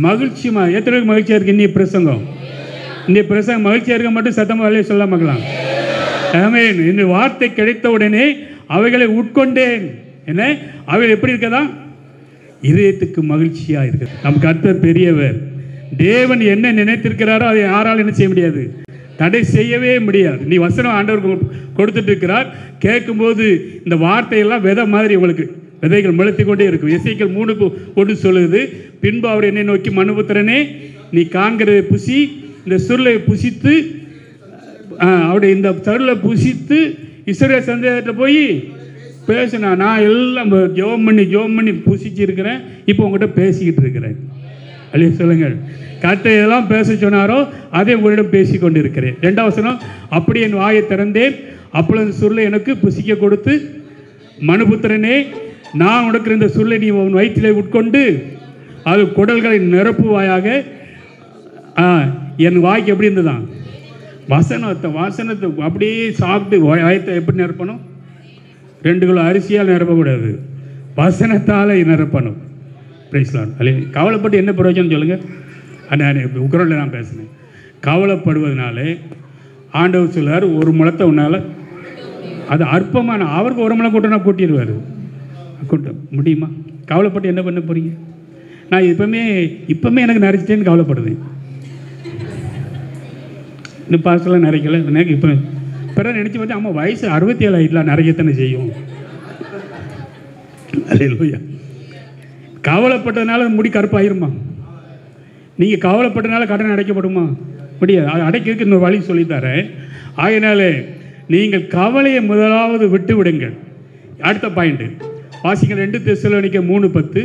மகிழ்ச்சியுமா. எத்தனை மகிழ்ச்சியாக இருக்கு இன்னைய பிரசங்கம்? இன்னைய பிரசங்கம் மகிழ்ச்சியாக இருக்க மட்டும் சத்தமாக வேலையை சொல்ல பார்க்கலாம். ஆமென். இந்த வார்த்தை கிடைத்த உடனே அவைகளை உட்கொண்டேன். என்ன? அவைகள் எப்படி இருக்கதா? இதயத்துக்கு மகிழ்ச்சியாக இருக்கு. நம் கர்த்தர் பெரியவர். தேவன் என்ன நினைத்திருக்கிறாரோ அதை யாரால் என்ன செய்ய முடியாது? தடை செய்யவே முடியாது. நீ வசனம் ஆண்டவர் கொடுத்துட்டு இருக்கிறார். கேட்கும்போது இந்த வார்த்தையெல்லாம் விதை மாதிரி உங்களுக்கு விதைகள் முளைத்து கொண்டே இருக்கும். எசேக்கியேல் 3:1 சொல்லுது, பின்பு அவர் என்னை நோக்கி, மனுபுத்திரனே, நீ காண்கிறதை புசி, இந்த சுருளை புசித்து, அவருடைய இந்த சருளை புசித்து இஸ்ரவேல் சந்தேகத்தில் போய் பேசினா. நான் எல்லாம் ஜெபம் பண்ணி புசிச்சு இருக்கிறேன். இப்போ உங்கள்கிட்ட பேசிக்கிட்டு இருக்கிறேன். அல்லையா சொல்லுங்கள். கர்த்தர் எதெல்லாம் பேச சொன்னாரோ அதை உங்களிடம் பேசி கொண்டு இருக்கிறேன். 2வது வசனம், அப்படி என் வாயை திறந்தேன், அப்பொழுது சுருளை எனக்கு புசிக்க கொடுத்து, மனுபுத்திரனே, நான் உனக்கு இந்த சொல்லை நீ உன் வயிற்றிலே உட்கொண்டு அது குடல்களை நிரப்புவாயாக. என் வாய்க்கு எப்படி இருந்ததுதான் வசனத்தை அப்படியே சாப்பிட்டு வயத்தை எப்படி நிரப்பணும்? 2 கிலோ அரிசியால் நிரப்பக்கூடாது, வசனத்தால் நிரப்பணும். பிரைஸ்லான். கவலைப்பட்டு என்ன பிரயோஜனம் சொல்லுங்கள்? உக்ரைனில் நான் பேசினேன். கவலைப்படுவதனாலே ஆண்டவர் சொல்லுவார், ஒரு முளத்தை உன்னால் அது அற்பமான, அவருக்கு ஒரு முளை கூட்டினா கூட்டிடுவார். கூட்ட முடியுமா? கவலைப்பட்டு என்ன பண்ண போகிறீங்க? நான் இப்போமே எனக்கு நிறைச்சிட்டேன்னு கவலைப்படுவேன். இன்னும் பாஸ்டெல்லாம் நிறைக்கல எனக்கு. இப்போ நினச்சி பார்த்தா அம்மா வயசு 67 ஆகிடலாம், நிறையத்தானே செய்யும். அல்லேலூயா. கவலைப்பட்டதுனால முடி கருப்பாயிருமா? நீங்கள் கவலைப்பட்டதுனால கடன் அடைக்கப்படுமா? முடியாது. அது அடைக்கிறதுக்கு இன்னொரு வழி சொல்லித்தரேன். ஆகையினாலே நீங்கள் கவலையை முதலாவது விட்டு விடுங்கள். அடுத்த பாயிண்ட்டு வாசிங்க. 2 தெசலோனிக்கர் 3:10.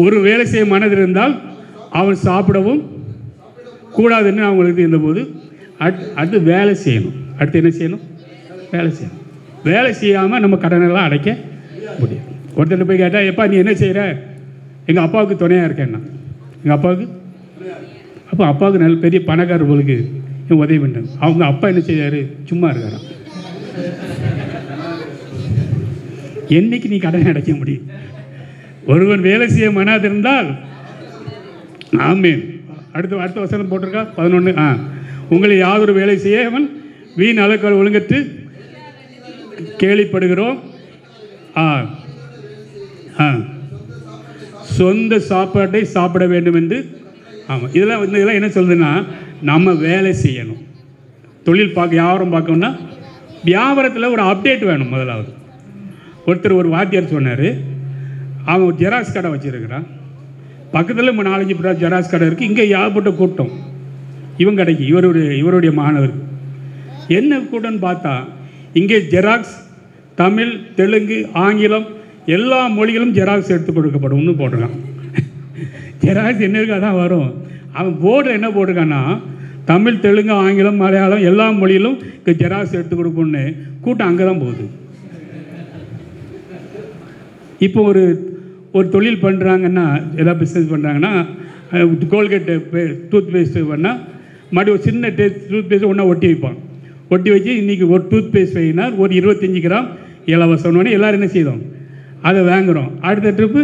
ஒரு வேலை செய்ய மனது இருந்தால் அவன் சாப்பிடவும் கூடாதுன்னு அவங்களுக்கு இருந்தபோது அடுத்து வேலை செய்யணும். அடுத்து என்ன செய்யணும்? வேலை செய்யணும். வேலை செய்யாமல் நம்ம கடனெல்லாம் அடைக்க முடியும். ஒருத்தர் போய் கேட்டால், எப்பா நீ என்ன செய்கிற? எங்கள் அப்பாவுக்கு துணையாக இருக்கேன்னா. எங்கள் அப்பாவுக்கு நல்ல பெரிய பணக்கார போலுக்கு உதவி பண்ணுறேன். அவங்க அப்பா என்ன செய்யாரு? சும்மா இருக்காராம். என்னைக்கு நீ கடனை அடைக்க முடியும்? ஒருவன் வேலை செய்ய மனாது இருந்தால் ஆமேன். அடுத்த வசனம் போட்டிருக்கா 11. உங்களை யாதொரு வேலை செய்யவன் வீண் அளக்கள் ஒழுங்கற்று கேள்விப்படுகிறோம். சொந்த சாப்பாட்டை சாப்பிட வேண்டும் என்று. ஆமாம், இதெல்லாம் என்ன சொல்லுதுன்னா, நம்ம வேலை செய்யணும். தொழில் வியாபாரம் பார்க்கணும்னா வியாபாரத்தில் ஒரு அப்டேட் வேணும். முதலாவது ஒருத்தர் ஒரு வாத்தியார் சொன்னார், அவன் ஒரு ஜெராக்ஸ் கடை வச்சுருக்கிறான். பக்கத்தில் 4-5 ஜெராக்ஸ் கடை இருக்குது. இங்கே ஏகப்பட்ட கூட்டம். இவன் கடைக்கு இவருடைய மாணவர் என்ன கூட்டம்னு பார்த்தா, இங்கே ஜெராக்ஸ் தமிழ், தெலுங்கு, ஆங்கிலம் எல்லா மொழிகளும் ஜெராக்ஸ் எடுத்து கொடுக்கப்படும்னு போட்டிருக்கான். ஜெராக்ஸ் என்ன இருக்கா தான் வரும். அவன் போர்டில் என்ன போட்டிருக்கான்னா, தமிழ், தெலுங்கு, ஆங்கிலம், மலையாளம் எல்லா மொழியிலும் இங்கே ஜெராக்ஸ் எடுத்து கொடுக்கணுன்னு கூட்டம் அங்கே தான் போகுது. இப்போ ஒரு தொழில் பண்ணுறாங்கன்னா, எதாவது பிஸ்னஸ் பண்ணுறாங்கன்னா, கோல்கேட்டு டூத் பேஸ்ட்டு பண்ணால் மறுபடியும் ஒரு சின்ன டூத் பேஸ்ட்டு ஒன்றா ஒட்டி வைப்பான். ஒட்டி வச்சு இன்றைக்கி ஒரு டூத் பேஸ்ட் வைனா ஒரு 25 கிராம் இலவசம்னு எல்லோரும் என்ன செய்தோம்? அதை வாங்குகிறோம். அடுத்த ட்ரிப்பு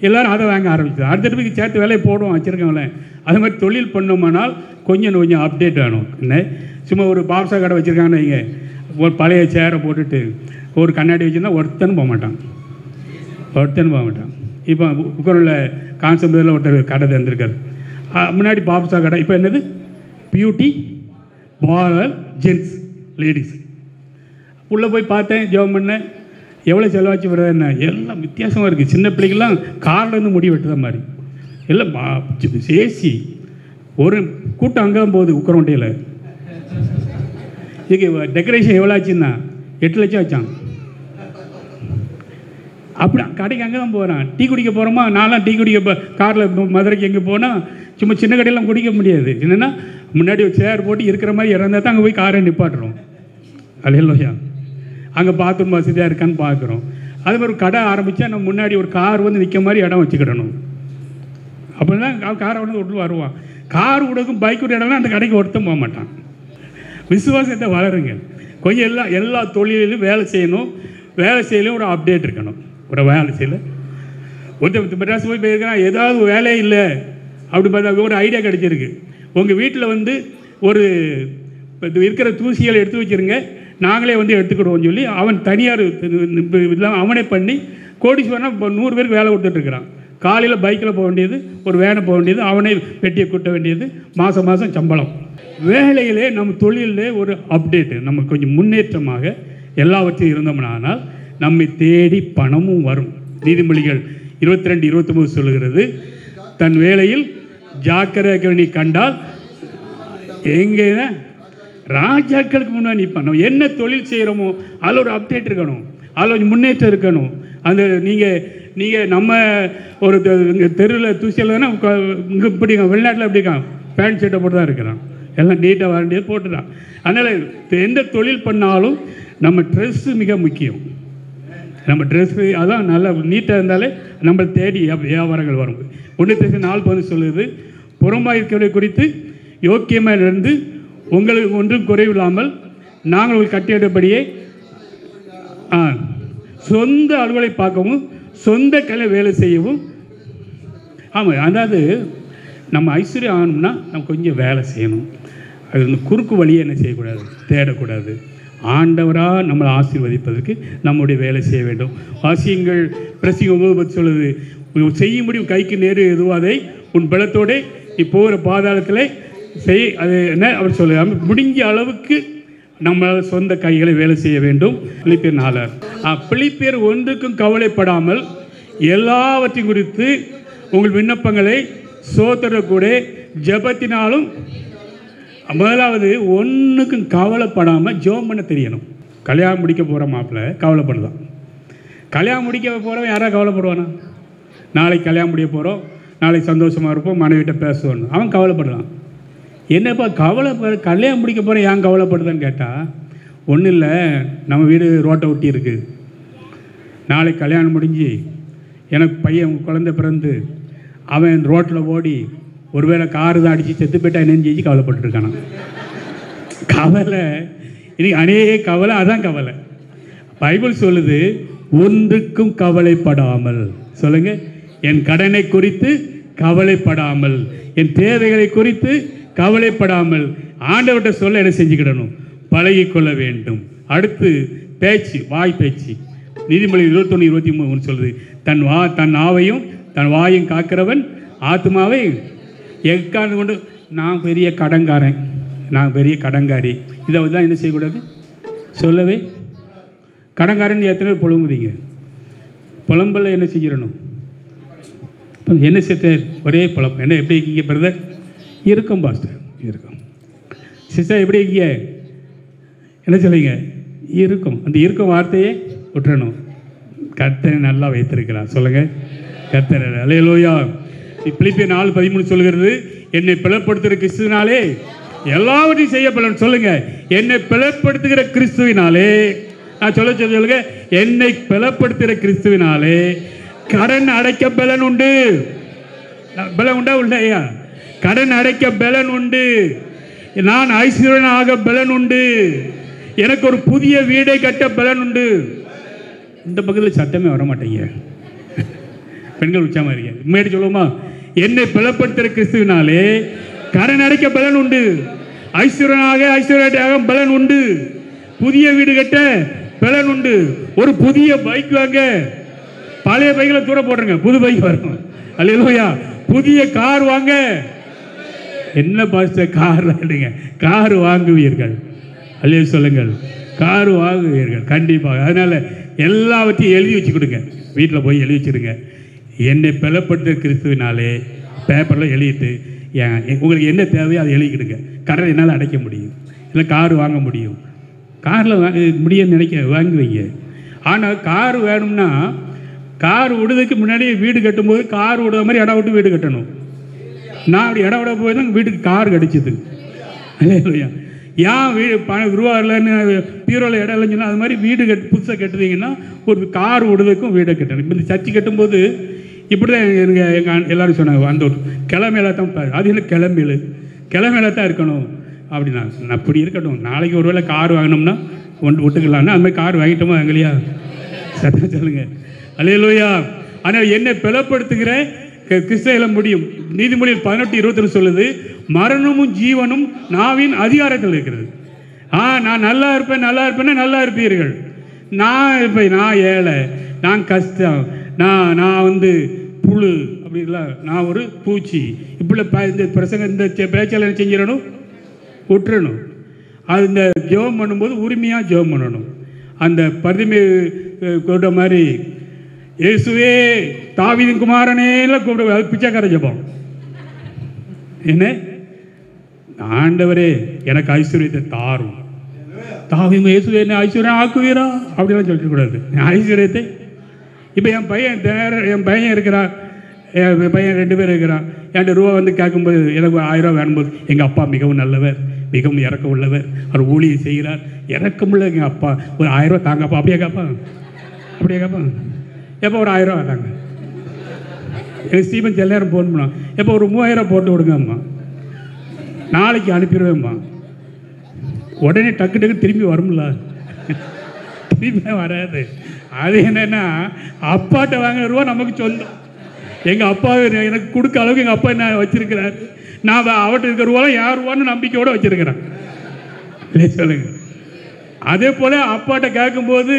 எல்லோரும் அதை வாங்க ஆரம்பிச்சோம். அடுத்த ட்ரிப்புக்கு சேர்த்து வேலையை போடுவோம் வச்சுருக்கோங்களே. அது மாதிரி தொழில் பண்ணோம்னால் கொஞ்சம் அப்டேட் வேணும். என்ன சும்மா ஒரு பாப்சா கடை வச்சுருக்காங்கன்னு வைங்க, ஒரு பழைய சேரை போட்டுட்டு ஒரு கண்ணாடி வச்சுருந்தா ஒருத்தனும் போக மாட்டான். இப்போ உக்கரில் கான்செப்டில் ஒருத்தர் கடை தந்துருக்காரு. முன்னாடி பாப்சா கடை, இப்போ என்னது பியூட்டி பார்லர் ஜென்ஸ் லேடிஸ். உள்ளே போய் பார்த்தேன், ஜெபம் பண்ணேன். எவ்வளோ செலவாச்சு விடுறது என்ன? எல்லாம் வித்தியாசமாக இருக்குது. சின்ன பிள்ளைகள்லாம் கார்லேருந்து முடி வெட்டுற மாதிரி எல்லாம் ஏசி. ஒரு கூட்டம் அங்கே போகுது உக்கரவண்டியில். இதுக்கு டெக்கரேஷன் எவ்வளோ ஆச்சுன்னா 8 லட்சம் ஆச்சான். அப்படி கடைக்கு அங்கே தான் போகிறான். டீ குடிக்க போகிறோமா? நான்லாம் டீ குடிக்க காரில் மதுரைக்கு எங்கே போனால் சும்மா சின்ன கடையெல்லாம் குடிக்க முடியாது. என்னென்னா முன்னாடி ஒரு சேர் போட்டு இருக்கிற மாதிரி இறந்தால் தான் அங்கே போய் காரை நிப்பாட்டுறோம். அல்லேலூயா. அங்கே பாத்ரூம் வசதியாக இருக்கான்னு பார்க்குறோம். அதே மாதிரி ஒரு கடை ஆரம்பித்தா நம்ம முன்னாடி ஒரு கார் வந்து நிற்க மாதிரி இடம் வச்சுக்கிடணும். அப்போ தான் காரை வந்து விட்டு வருவான். கார் விடக்கும் பைக் விட இடம்னா அந்த கடைக்கு ஒருத்தம் போக மாட்டான். விசுவாசத்தை வளருங்க. கொஞ்சம் எல்லா தொழிலும் வேலை செய்யணும். வேலை செய்யலையும் ஒரு அப்டேட் இருக்கணும். ஒரு வேலை செய்யல ஒருத்தர் மெட்ராஸ் போய் போயிருக்கான், ஏதாவது வேலையே இல்லை அப்படி பார்த்தா ஒரு ஐடியா கிடச்சிருக்கு. உங்கள் வீட்டில் வந்து ஒரு இருக்கிற தூசிகளை எடுத்து வச்சுருங்க, நாங்களே வந்து எடுத்துக்கிடுவோம்னு சொல்லி அவன் தனியார் இல்லாமல் அவனே பண்ணி கோடீஸ்வரனா 100 பேருக்கு வேலை கொடுத்துட்ருக்கிறான். காலையில் பைக்கில் போக வேண்டியது, ஒரு வேனை போக வேண்டியது, அவனே பெட்டியை கூட்ட வேண்டியது, மாதம் சம்பளம். வேலையிலே நம்ம தொழிலே ஒரு அப்டேட்டு, நம்ம கொஞ்சம் முன்னேற்றமாக எல்லாவற்றையும் இருந்தோம்னால் நம்மை தேடி பணமும் வரும். நீதிமொழிகள் 22:29 சொல்லுகிறது, தன் வேலையில் ஜாக்கிரதை நீ கண்டால் எங்கே ராஜாக்களுக்கு முன்னாடி நிற்பான். நம்ம என்ன தொழில் செய்கிறோமோ அதில் ஒரு அப்டேட் இருக்கணும், அதில் கொஞ்சம் முன்னேற்றம் இருக்கணும். அந்த நீங்கள் நம்ம ஒரு தெருவில் தூசியில் தானே இங்கே இப்படி வெளிநாட்டில் எப்படி இருக்கான், பேண்ட் ஷர்ட்டை போட்டு தான் இருக்கிறான், எல்லாம் நீட்டாக வேண்டியது போட்டுதான். அதனால் எந்த தொழில் பண்ணாலும் நம்ம ட்ரெஸ்ஸு மிக முக்கியம். நம்ம ட்ரெஸ்ஸு அதான் நல்லா நீட்டாக இருந்தாலே நம்ம தேடி வியாபாரங்கள் வரும். 1 சொல்லுது, புறம்பாக இருக்கிறவரை குறித்து யோக்கியமாக இருந்து உங்களுக்கு ஒன்றும் குறைவில்லாமல் நாங்கள் உங்களுக்கு கட்டியபடியே சொந்த அலுவலை பார்க்கவும் சொந்த கலை வேலை செய்யவும். ஆமாம், அதாவது நம்ம ஐஸ்வர்யம் ஆகணும்னா நம்ம கொஞ்சம் வேலை செய்யணும். அது வந்து குறுக்கு வழியை என்ன செய்யக்கூடாது, தேடக்கூடாது. ஆண்டவராக நம்மளை ஆசீர்வதிப்பதற்கு நம்முடைய வேலை செய்ய வேண்டும். வாசியங்கள் பிரசிங்க 9 சொல்லுது, செய்ய முடியும் கைக்கு நேரு எதுவாதை உன் பலத்தோடு இப்போகிற பாதாளத்தில் செய். அது என்ன அவர் சொல்ல முடிஞ்ச அளவுக்கு நம்ம சொந்த கைகளை வேலை செய்ய வேண்டும். பிலிப்பியர் 4. பிலிப்பியர் ஒன்றுக்கும் கவலைப்படாமல் எல்லாவற்றையும் குறித்து உங்கள் விண்ணப்பங்களை சோதரக்கூட ஜெபத்தினாலும். முதலாவது ஒன்றுக்கும் கவலைப்படாமல் ஜெபம் பண்ண தெரியணும். கல்யாணம் முடிக்க போகிற மாப்பிள்ளை கவலைப்படுதான். கல்யாணம் முடிக்க போகிறவன் யாராவது கவலைப்படுவானா? நாளைக்கு கல்யாணம் முடிய போகிறோம், நாளைக்கு சந்தோஷமாக இருப்போம், மனைவிட்ட பேசுவோம், அவன் கவலைப்படுறான். என்னப்பா கல்யாணம் முடிக்க போகிறேன் ஏன் கவலைப்படுதுன்னு கேட்டால், ஒன்றும் இல்லை, நம்ம வீடு ரோட்டை ஒட்டி இருக்குது. நாளைக்கு கல்யாணம் முடிஞ்சு எனக்கு பையன் குழந்தை பிறந்து அவன் ரோட்டில் ஓடி ஒருவேளை காரு தான் அடித்து செத்து போயிட்டா என்னன்னு செஞ்சு கவலைப்பட்டுருக்கானா? கவலை இன்னைக்கு அநேக கவலை. அதான் கவலை. பைபிள் சொல்லுது, ஒன்றுக்கும் கவலைப்படாமல். சொல்லுங்க, என் கடனை குறித்து கவலைப்படாமல், என் தேவைகளை குறித்து கவலைப்படாமல் ஆண்டவர்கிட்ட சொல்ல என்ன செஞ்சுக்கிடணும், பழகிக்கொள்ள வேண்டும். அடுத்து பேச்சு, வாய் பேச்சு. நீதிமொழி 21:23 சொல்லுது, தன் நாவையும் தன் வாயும் காக்கிறவன் ஆத்மாவை எக்காந்து கொண்டு. நான் பெரிய கடங்காரன், நான் பெரிய கடங்காரி, இதை தான் என்ன செய்யக்கூடாது சொல்லவே. கடங்காரன் எத்தனை பேர் புலம்புறீங்க? புலம்பல என்ன செஞ்சிடணும்? என்ன சேர்த்த ஒரே புலம்பு. என்ன எப்படி இருக்கீங்க பிரதர்? இருக்கும் பாஸ்டர், இருக்கும். சிஸ்டர் எப்படி இருக்கீங்க? என்ன சொல்லுங்க? இருக்கும். அந்த இருக்கும் வார்த்தையே விட்டுறணும். கர்த்தரை நல்லா வைத்திருக்கிறார். சொல்லுங்க, கர்த்தரை. அல்லேலூயா. பிலிப்பியர் 4:13 சொல்கிறது, என்னை பிளப்படுத்துகிற கிறிஸ்துவினாலே எல்லாவற்றையும் செய்ய பலன். சொல்லுங்க, என்னை பிளப்படுத்துகிற கிறிஸ்துவினாலே. நான் சொல்லுங்க, என்னை பிளப்படுத்துகிற கிறிஸ்துவினாலே கடன் அடைக்க பலன் உண்டு. பலன் உண்டா இல்லையா? கடன் அடைக்க பலன் உண்டு. நான் ஐஸ்வர்யனாக பலன் உண்டு. எனக்கு ஒரு புதிய வீடை கட்ட பலன் உண்டு. இந்த பக்கத்தில் சத்தமே வர மாட்டேங்க. பெண்கள் உச்சாம இருக்கீங்க. முன்னாடி சொல்லுவோமா, என்னை பலப்படுத்துகிற கிறிஸ்துவினாலே கடன் அடைக்க பலன் உண்டு. ஐஸ்வர்யனாக பலன் உண்டு. புதிய வீடு கட்ட பலன் உண்டு. ஒரு புதிய பைக் வாங்க. பழைய பைக்கில் தூர போடுறங்க, புது பைக் வரும். அல்லேலூயா. புதிய கார் வாங்க. என்ன பாஸ்டர் கார் வாங்குங்க? கார் வாங்குவீர்கள். அல்லே சொல்லுங்கள், கார் வாங்குவீர்கள் கண்டிப்பாக. அதனால் எல்லாவற்றையும் எழுதி வச்சு கொடுங்க. வீட்டில் போய் எழுதி வச்சுருங்க. என்னை பலப்படுத்த கிறிஸ்துவினாலே பேப்பரில் எழுதிட்டு உங்களுக்கு என்ன தேவையோ அதை எழுதிக்கிடுங்க. கடன் என்னால் அடைக்க முடியும், இல்லை கார் வாங்க முடியும். காரில் வாங்க முடியும்னு வாங்குவீங்க. ஆனால் கார் வேணும்னா கார் விடுறதுக்கு முன்னாடியே வீடு கட்டும்போது கார் விடுற மாதிரி இடம் விட்டு வீடு கட்டணும். நான் அப்படி இடம் விட போய் தான் வீட்டுக்கு கார் கிடச்சிது. இல்லையா? ஏன் வீடு ரூபா இல்லைன்னு பீரோவில் இடம் இல்லைன்னு சொன்னால் அது மாதிரி வீடு புதுசாக கட்டுறீங்கன்னா ஒரு கார் விடுறதுக்கும் வீடை கட்டணும். இப்போ இந்த சர்ச்சு கட்டும்போது இப்படி தான் எங்கள் எல்லோரும் சொன்னாங்க, அந்த ஒரு கிளமையில தான். அது என்ன கிளமையில தான் இருக்கணும் அப்படின்னா. அப்படி இருக்கட்டும். நாளைக்கு ஒரு வேளை கார் வாங்கினோம்னா விட்டுக்கலாம்னா அது மாதிரி கார் வாங்கிட்டோமா எங்களையா? சத்தம் சொல்லுங்க. அல்லேலூயா. ஆனால் என்னை பலப்படுத்துகிற கிறிஸ்துவில முடியும். நீதிமொழியில் 18:21 சொல்லுது, மரணமும் ஜீவனும் நாவின் அதிகாரத்தில் இருக்கிறது. நான் நல்லா இருப்பேன்னா நல்லா இருப்பீர்கள். நான் இருப்பேன், நான் ஏழை, நான் கஷ்டம், நான் வந்து புழு அப்படிங்களா, நான் ஒரு பூச்சி, இப்படி இந்த பிரசங்க இந்த பேச்சாளர் செஞ்சிடணும், விட்டுறணும். அது இந்த ஜெபம் பண்ணும்போது உரிமையாக ஜெபம் பண்ணணும். அந்த பரிமை கூட்ட மாதிரி இயேசுவே தாவீதின் குமாரனேலாம் கூப்பிட, அது பிச்சைக்கார ஜெபம். என்ன? ஆண்டவரே எனக்கு ஐஸ்வர்யத்தை தாரும். தாவீது இயேசுவே என்ன ஐஸ்வர்யம் ஆக்குவீரா அப்படிலாம் சொல்லிடக்கூடாது. ஐஸ்வர்யத்தை இப்போ என் பையன் இருக்கிறான், என் பையன் 2 பேர் இருக்கிறான். என்கிட்ட ரூபா வந்து கேட்கும்போது எனக்கு 1000 ரூபா வேணும்போது, எங்கள் அப்பா மிகவும் நல்லவர், மிகவும் இறக்கம் உள்ளவர், அவர் ஊழியம் செய்கிறார், இறக்கமுள்ள எங்கள் அப்பா, ஒரு 1000 ரூபா தாங்கப்பா அப்படியே கேட்பான். அப்படியே கேட்பேன். எப்போ ஒரு 1000 ரூபா தாங்க. எங்கள் ஸ்டீபன் சில நேரம் ஃபோன் பண்ணுவான், எப்போ ஒரு 3000 போட்டு விடுங்கம்மா, நாளைக்கு அனுப்பிடுவேம்மா. உடனே டக்கு டக்கு திரும்பி வரும்ல, திரும்பி வராது. அது என்னென்னா அப்பாட்ட வாங்கின ரூபா நமக்கு சொந்தம். எங்கள் அப்பா எனக்கு கொடுக்க அளவுக்கு எங்கள் அப்பா என்ன வச்சுருக்கிறார், நான் அவர்கிட்ட இருக்கிற ரூபாலாம் யார் ரூபான்னு நம்பிக்கையோடு வச்சுருக்கிறேன். இல்லையே சொல்லுங்கள். அதே போல் அப்பாட்ட கேட்கும்போது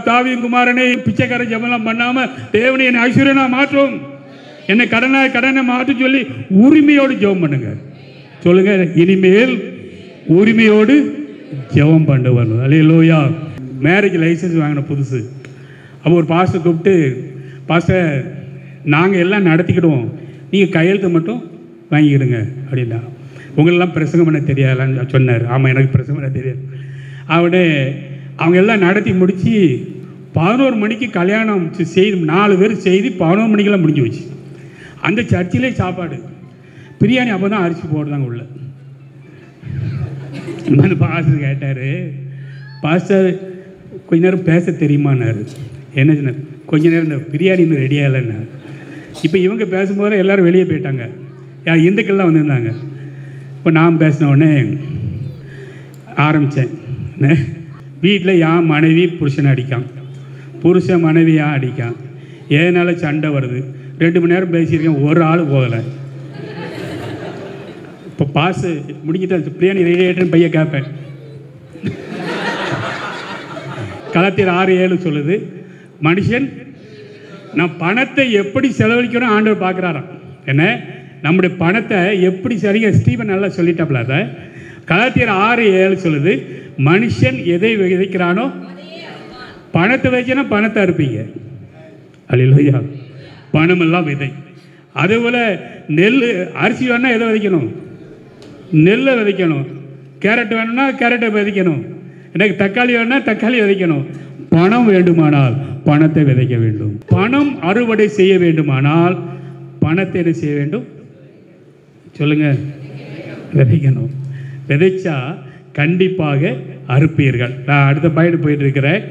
தாவீதின் குமாரனை பிச்சைக்கார ஜெபம்லாம் பண்ணாமல் தேவனை என்னை ஐஸ்வர்யனா மாற்றும், என்னை கடனை மாற்றும் சொல்லி உரிமையோடு ஜெபம் பண்ணுங்க. சொல்லுங்க, இனிமேல் உரிமையோடு ஜெபம் பண்ணுவாங்க. அல்லேலூயா. மேரேஜ் லைசன்ஸ் வாங்கின புதுசு. அப்போ ஒரு பாஸ்டர் கூப்பிட்டு, பாஸ்டர் நாங்கள் எல்லாம் நடத்திக்கிடுவோம், நீங்கள் கையெழுத்து மட்டும் வாங்கிக்கிடுங்க அப்படின்னா. உங்களெல்லாம் பிரசங்கம் பண்ண தெரியாதான்னு சொன்னார். ஆமாம், எனக்கு பிரசங்கம் பண்ண தெரியாது. அவங்க எல்லாம் நடத்தி முடித்து 11 மணிக்கு கல்யாணம் செய்து 4 பேர் செய்து 11 மணிக்கெல்லாம் முடிஞ்சு வச்சு. அந்த சர்ச்சிலே சாப்பாடு பிரியாணி அப்போ தான் அரிசி போடுறாங்க உள்ள. அந்த பாஸ்டர் கேட்டார், பாஸ்டர் கொஞ்ச நேரம் பேச தெரியுமான்னாரு. என்ன சொன்னார், கொஞ்ச நேரம் இந்த பிரியாணி இன்னும் ரெடியாக இல்லைன்னாரு. இப்போ இவங்க பேசும்போது எல்லோரும் வெளியே போயிட்டாங்க, இந்துக்கள்லாம் வந்திருந்தாங்க. இப்போ நான் பேசின உடனே ஆரம்பித்தேன். வீட்டில் என் மனைவி புருஷனை அடிக்கான், புருஷன் மனைவியாக அடிக்கான், ஏனால சண்டை வருது. 2 மணி நேரம் பேசியிருக்கேன், ஒரு ஆள் போகலை. இப்போ பாசு முடிஞ்சிட்டு பிரியாணி ரெடி ஆகிட்டுன்னு பையன் கேட்பேன். கலாத்தியர் 6:7 சொல்லுது, மனுஷன் நான் பணத்தை எப்படி செலவழிக்கணும் ஆண்டவர் பார்க்குறாராம். என்ன, நம்முடைய பணத்தை எப்படி சரிங்க. ஸ்டீவன் நல்லா சொல்லிட்டாப்ல. அதை கலாத்தியர் 6:7 சொல்லுது, மனுஷன் எதை விதைக்கிறானோ, பணத்தை வச்சுன்னா பணத்தை அறுப்பீங்க. அல்லேலூயா. பணமெல்லாம் விதை. அதேபோல் நெல் அரிசி வேணுன்னா எதை விதைக்கணும், நெல்லை விதைக்கணும். கேரட் வேணும்னா கேரட்டை விதைக்கணும். எனக்கு தக்காளி வேணும்னா தக்காளி விதைக்கணும். பணம் வேண்டுமானால் பணத்தை விதைக்க வேண்டும். பணம் அறுவடை செய்ய வேண்டுமானால் பணத்தை என்ன செய்ய வேண்டும் சொல்லுங்க, விதைக்கணும். விதைச்சா கண்டிப்பாக அறுப்பீர்கள். நான் அடுத்த பாயிண்ட் போயிட்டு இருக்கிறேன்.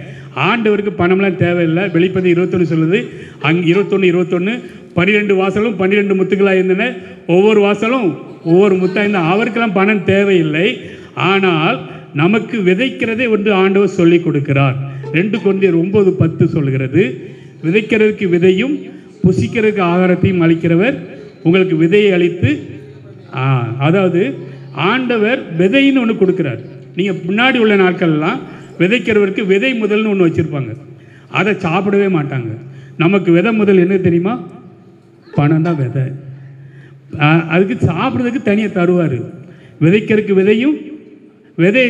ஆண்டவருக்கு பணம்லாம் தேவையில்லை. வெளிப்பதி 21 சொல்லுது, 21 12 வாசலும் 12 முத்துக்களாக இருந்தன, ஒவ்வொரு வாசலும் ஒவ்வொரு முத்தாக இருந்தால் அவருக்கெல்லாம் பணம் தேவையில்லை. ஆனால் நமக்கு விதைக்கிறதே ஒன்று ஆண்டவர் சொல்லி கொடுக்கிறார். 2 கொரிந்தியர் 9:10 சொல்கிறது, விதைக்கிறதுக்கு விதையும் புசிக்கிறதுக்கு ஆகாரத்தையும் அளிக்கிறவர் உங்களுக்கு விதையை அளித்து, அதாவது ஆண்டவர் விதைன்னு ஒன்று கொடுக்குறார். நீங்கள் முன்னாடி உள்ள நாட்கள்லாம் விதைக்கிறவருக்கு விதை முதல்னு ஒன்று வச்சுருப்பாங்க, அதை சாப்பிடவே மாட்டாங்க. நமக்கு விதை முதல் என்ன தெரியுமா, பணம் தான் விதை. அதுக்கு சாப்பிட்றதுக்கு தனியாக தருவார். விதைக்கிறதுக்கு விதையும் விதை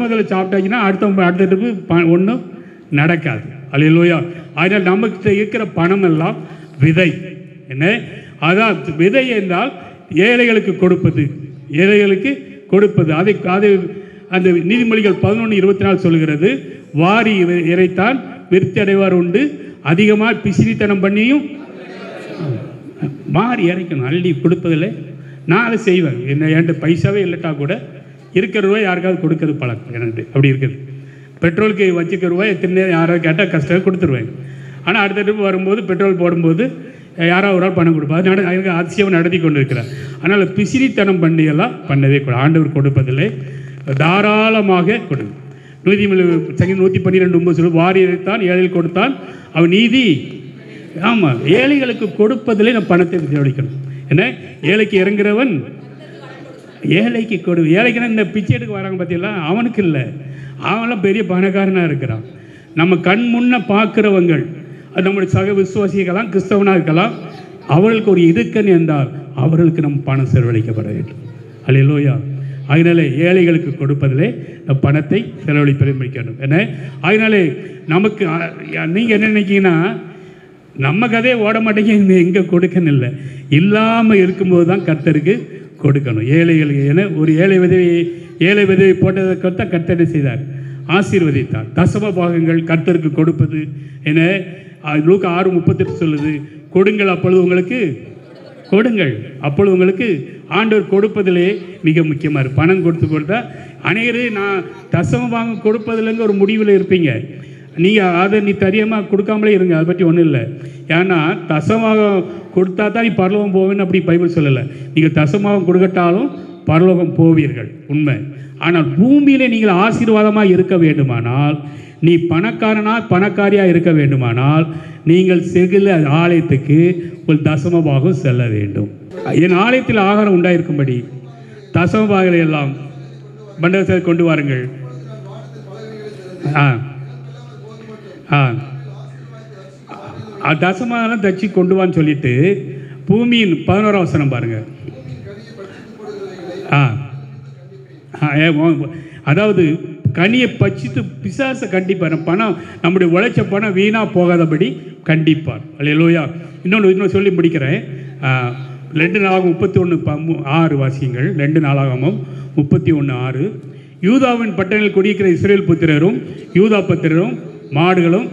முதல்ல சாப்பிட்டாச்சுன்னா அடுத்த ட்ரிப்பு ஒன்றும் நடக்காது. அல்லேலூயா. அதனால் நமக்கு இருக்கிற பணம் எல்லாம் விதை. என்ன, அதான் விதை என்றால் ஏழைகளுக்கு கொடுப்பது, ஏழைகளுக்கு கொடுப்பது. அதை அந்த நீதிமொழிகள் 11:24 சொல்கிறது, வாரி இறைத்தான் விருத்தி அடைவார் உண்டு, அதிகமாக பிசினித்தனம் பண்ணியும் மாறி இறைக்கணும். அள்ளி கொடுப்பதில்லை. நான் அதை செய்வேன். என்கிட்ட பைசாவே இல்லட்டா கூட இருக்கிற ரூபாய் யாருக்காவது கொடுக்கறது பழக்கம் எனக்கு. அப்படி இருக்குது. பெட்ரோலுக்கு வச்சுக்கிற ரூபாய் எத்தனை நேரம் யாராவது கேட்டால் கஷ்டம் கொடுத்துருவேன். ஆனால் அடுத்த ட்ரிப்பு வரும்போது பெட்ரோல் போடும்போது யாராவது ஒரு ஆள் பணம் கொடுப்பாரு. அவங்க அதிசயம் நடத்தி கொண்டு இருக்கிறார். அதனால் பிசினித்தனம் பண்ணியெல்லாம் பண்ணவே கூட ஆண்டவர் கொடுப்பதில்லை, தாராளமாக கொடு. 112:9 சொல்லு, வாரி இறைத்தான் ஏழைகள் கொடுத்தான் அவன் நீதி. ஆமாம், ஏழைகளுக்கு கொடுப்பதிலே நம்ம பணத்தை செலவழிக்கணும். என்ன, ஏழைக்கு இறங்குறவன் ஏழைக்கு கொடு. ஏழைக்குன்னா இந்த பிச்சை எடுக்க வராங்க பார்த்தீங்களா, அவனுக்கு இல்லை, அவன்லாம் பெரிய பணக்காரனாக இருக்கிறான். நம்ம கண் முன்ன பார்க்குறவங்கள், அது நம்முடைய சக விசுவாசிகளாம் கிறிஸ்தவனாக இருக்கலாம், அவர்களுக்கு ஒரு இதுக்கன் என்றால் அவர்களுக்கு நம்ம பணம் செலவழிக்கப்பட வேண்டும். அல்லேலூயா. அதனாலே ஏழைகளுக்கு கொடுப்பதிலே நம் பணத்தை செலவழிப்பதை முடிக்கணும். என்ன, அதனாலே நமக்கு நீங்கள் என்ன நினைக்கிங்கன்னா, நம்ம கதையை ஓட மாட்டேங்க, எங்கே கொடுக்கணும் இல்லை, இல்லாமல் இருக்கும்போது தான் கர்த்தருக்கு கொடுக்கணும். ஏழைகளுக்கு என ஒரு ஏழை விதவை போட்டதற்கொத்த கர்த்தரை செய்தார், ஆசீர்வதித்தார். தசம பாகங்கள் கர்த்தருக்கு கொடுப்பது என லூக்கா 6:38 சொல்லுது, கொடுங்கள் அப்பொழுது உங்களுக்கு கொடுங்கள், அப்பொழுது உங்களுக்கு ஆண்டவர் கொடுப்பதிலே மிக முக்கியமாக இருக்குது. பணம் கொடுத்தா அநேகரே நான் தசம பாகம் கொடுப்பதில்லைங்க ஒரு முடிவில் இருப்பீங்க. நீங்கள் அதை நீ தெரியாமல் கொடுக்காமலே இருங்க, அதை பற்றி ஒன்றும் இல்லை. ஏன்னா தசமாகம் கொடுத்தா தான் நீ பரலோகம் போவேன்னு அப்படி பைபிள் சொல்லலை. நீங்கள் தசமாகம் கொடுக்கட்டாலும் பரலோகம் போவீர்கள், உண்மை. ஆனால் பூமியிலே நீங்கள் ஆசீர்வாதமாக இருக்க வேண்டுமானால், நீ பணக்காரியாக இருக்க வேண்டுமானால், நீங்கள் செகுல ஆலயத்துக்கு ஒரு தசமபாகம் செல்ல வேண்டும். என் ஆலயத்தில் ஆகாரம் உண்டாயிருக்கும்படி தசமபாகங்களை எல்லாம் மண்டபத்தில் கொண்டு வாருங்கள். தசமாகலாம் தச்சு கொண்டு வான்னு சொல்லிட்டு பூமியின் 11ஆம் வசனம் பாருங்க. அதாவது கனியை பச்சித்து பிசாசை கண்டிப்பார். பணம் நம்முடைய உழைச்ச பணம் வீணாக போகாதபடி கண்டிப்பார். அல்லேலூயா. இன்னொன்று சொல்லி முடிக்கிறேன். 2 நாளாகமம் 31:6 வாசியங்கள். 2 நாளாகமம் 31:6. யூதாவின் பட்டணங்களில் குடியிருக்கிற இஸ்ரேல் புத்திரரும் யூதா புத்திரரும் மாடுகளும்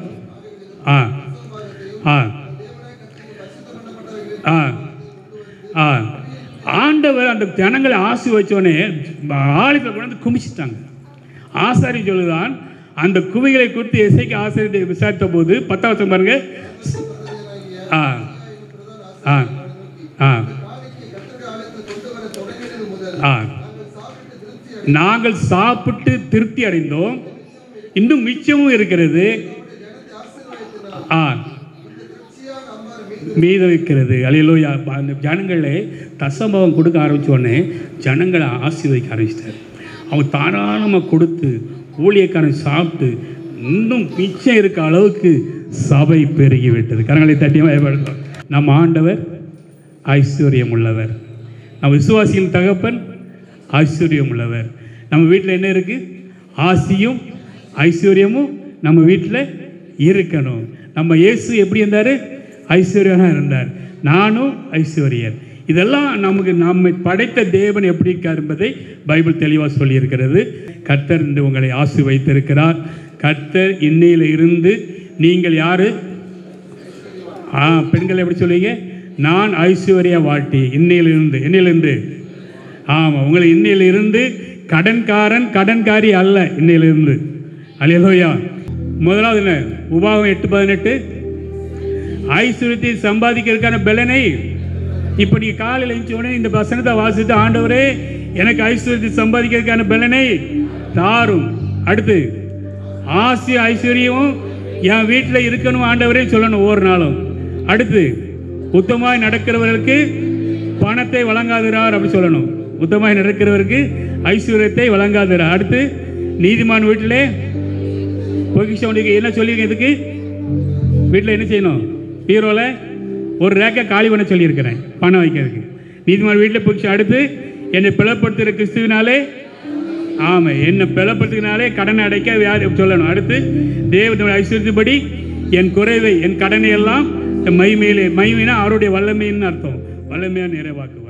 ஆண்டவர் அந்த ஜனங்களை ஆசி வச்சோடனே ஆளுகளை கொண்டு வந்து குமிச்சிட்டாங்க. ஆசாரி சொல்லுதான், அந்த குவிகளை குறித்து எசேக்கியா ஆசாரியத்தை விசாரித்த போது 10ஆம் வசனம் பாருங்க. நாங்கள் சாப்பிட்டு திருப்தி அடைந்தோம், இன்னும் மிச்சமும் இருக்கிறது, மீதம் இருக்கிறது. அல்லேலூயா. அந்த ஜனங்களே தசமபாகம் கொடுக்க ஆரம்பித்தோடனே ஜனங்களை ஆசீர்வதிக்க ஆரம்பிச்சிட்டார். அவங்க தாராளமாக கொடுத்து ஊழியக்காரன் சாப்பிட்டு இன்னும் மிச்சம் இருக்க அளவுக்கு சபை பெருகி விட்டது. கரங்களை தட்டி பயன்படுத்தோம். நம் ஆண்டவர் ஐஸ்வர்யம் உள்ளவர். நம்ம விசுவாசியின் தகப்பன் ஐஸ்வர்யம் உள்ளவர். நம்ம வீட்டில் என்ன இருக்குது? ஆசியும் ஐஸ்வர்யமும் நம்ம வீட்டில் இருக்கணும். நம்ம இயேசு எப்படி இருந்தார்? ஐஸ்வர்யனாக இருந்தார். நானும் ஐஸ்வர்யன். இதெல்லாம் நமக்கு நம்மை படைத்த தேவன் எப்படி இருக்கார் என்பதை பைபிள் தெளிவாக சொல்லியிருக்கிறது. கர்த்தர் என்று உங்களை ஆசி வைத்திருக்கிறார். கர்த்தர் இன்னையில் இருந்து நீங்கள் யார்? பெண்கள் எப்படி சொல்லுவீங்க? நான் ஐஸ்வர்ய வாழ்த்தி. இன்னையிலிருந்து ஆமாம், உங்களை இன்னையிலிருந்து கடன்காரி அல்ல. இன்னையிலிருந்து. அல்லேலூயா. முதலாவது என்ன? உபாகம் 8:18 ஐஸ்வர்யத்தை சம்பாதிக்கிறதுக்கான பலனை. இப்போ நீங்கள் காலையில் எழுந்தோடனே இந்த வசனத்தை வாசித்து, ஆண்டவரே எனக்கு ஐஸ்வர்யத்தை சம்பாதிக்கிறதுக்கான பலனை தாரும். அடுத்து ஆசி ஐஸ்வர்யமும் என் வீட்டில் இருக்கணும் ஆண்டவரே சொல்லணும் ஒவ்வொரு நாளும். அடுத்து உத்தமாய் நடக்கிறவர்களுக்கு பணத்தை வழங்காதிரார் அப்படி சொல்லணும். உத்தமாய் நடக்கிறவருக்கு ஐஸ்வர்யத்தை வழங்காதிரார். அடுத்து நீதிமான் வீட்டிலே பொக்கிஷம் என்ன சொல்லியிருக்கேன்? இதுக்கு வீட்டில் என்ன செய்யணும்? ஹீரோவில் ஒரு ரேக்கை காலி பண்ண சொல்லியிருக்கிறேன் பணம் வைக்கிறதுக்கு. நீதிமான் வீட்டில் பொக்கிஷம். அடுத்து என்னை பிளப்படுத்துகிற கிறிஸ்துவினாலே, ஆமாம், என்னை பிளப்படுத்துனாலே கடனை அடைக்க யார் சொல்லணும். அடுத்து தேவனுடைய ஐஸ்வர்யத்தின்படி என் குறைவை என் கடனை எல்லாம் மகிமையினா அவருடைய வல்லமைன்னு அர்த்தம். வல்லமையாக நிறைவாக்குவார்.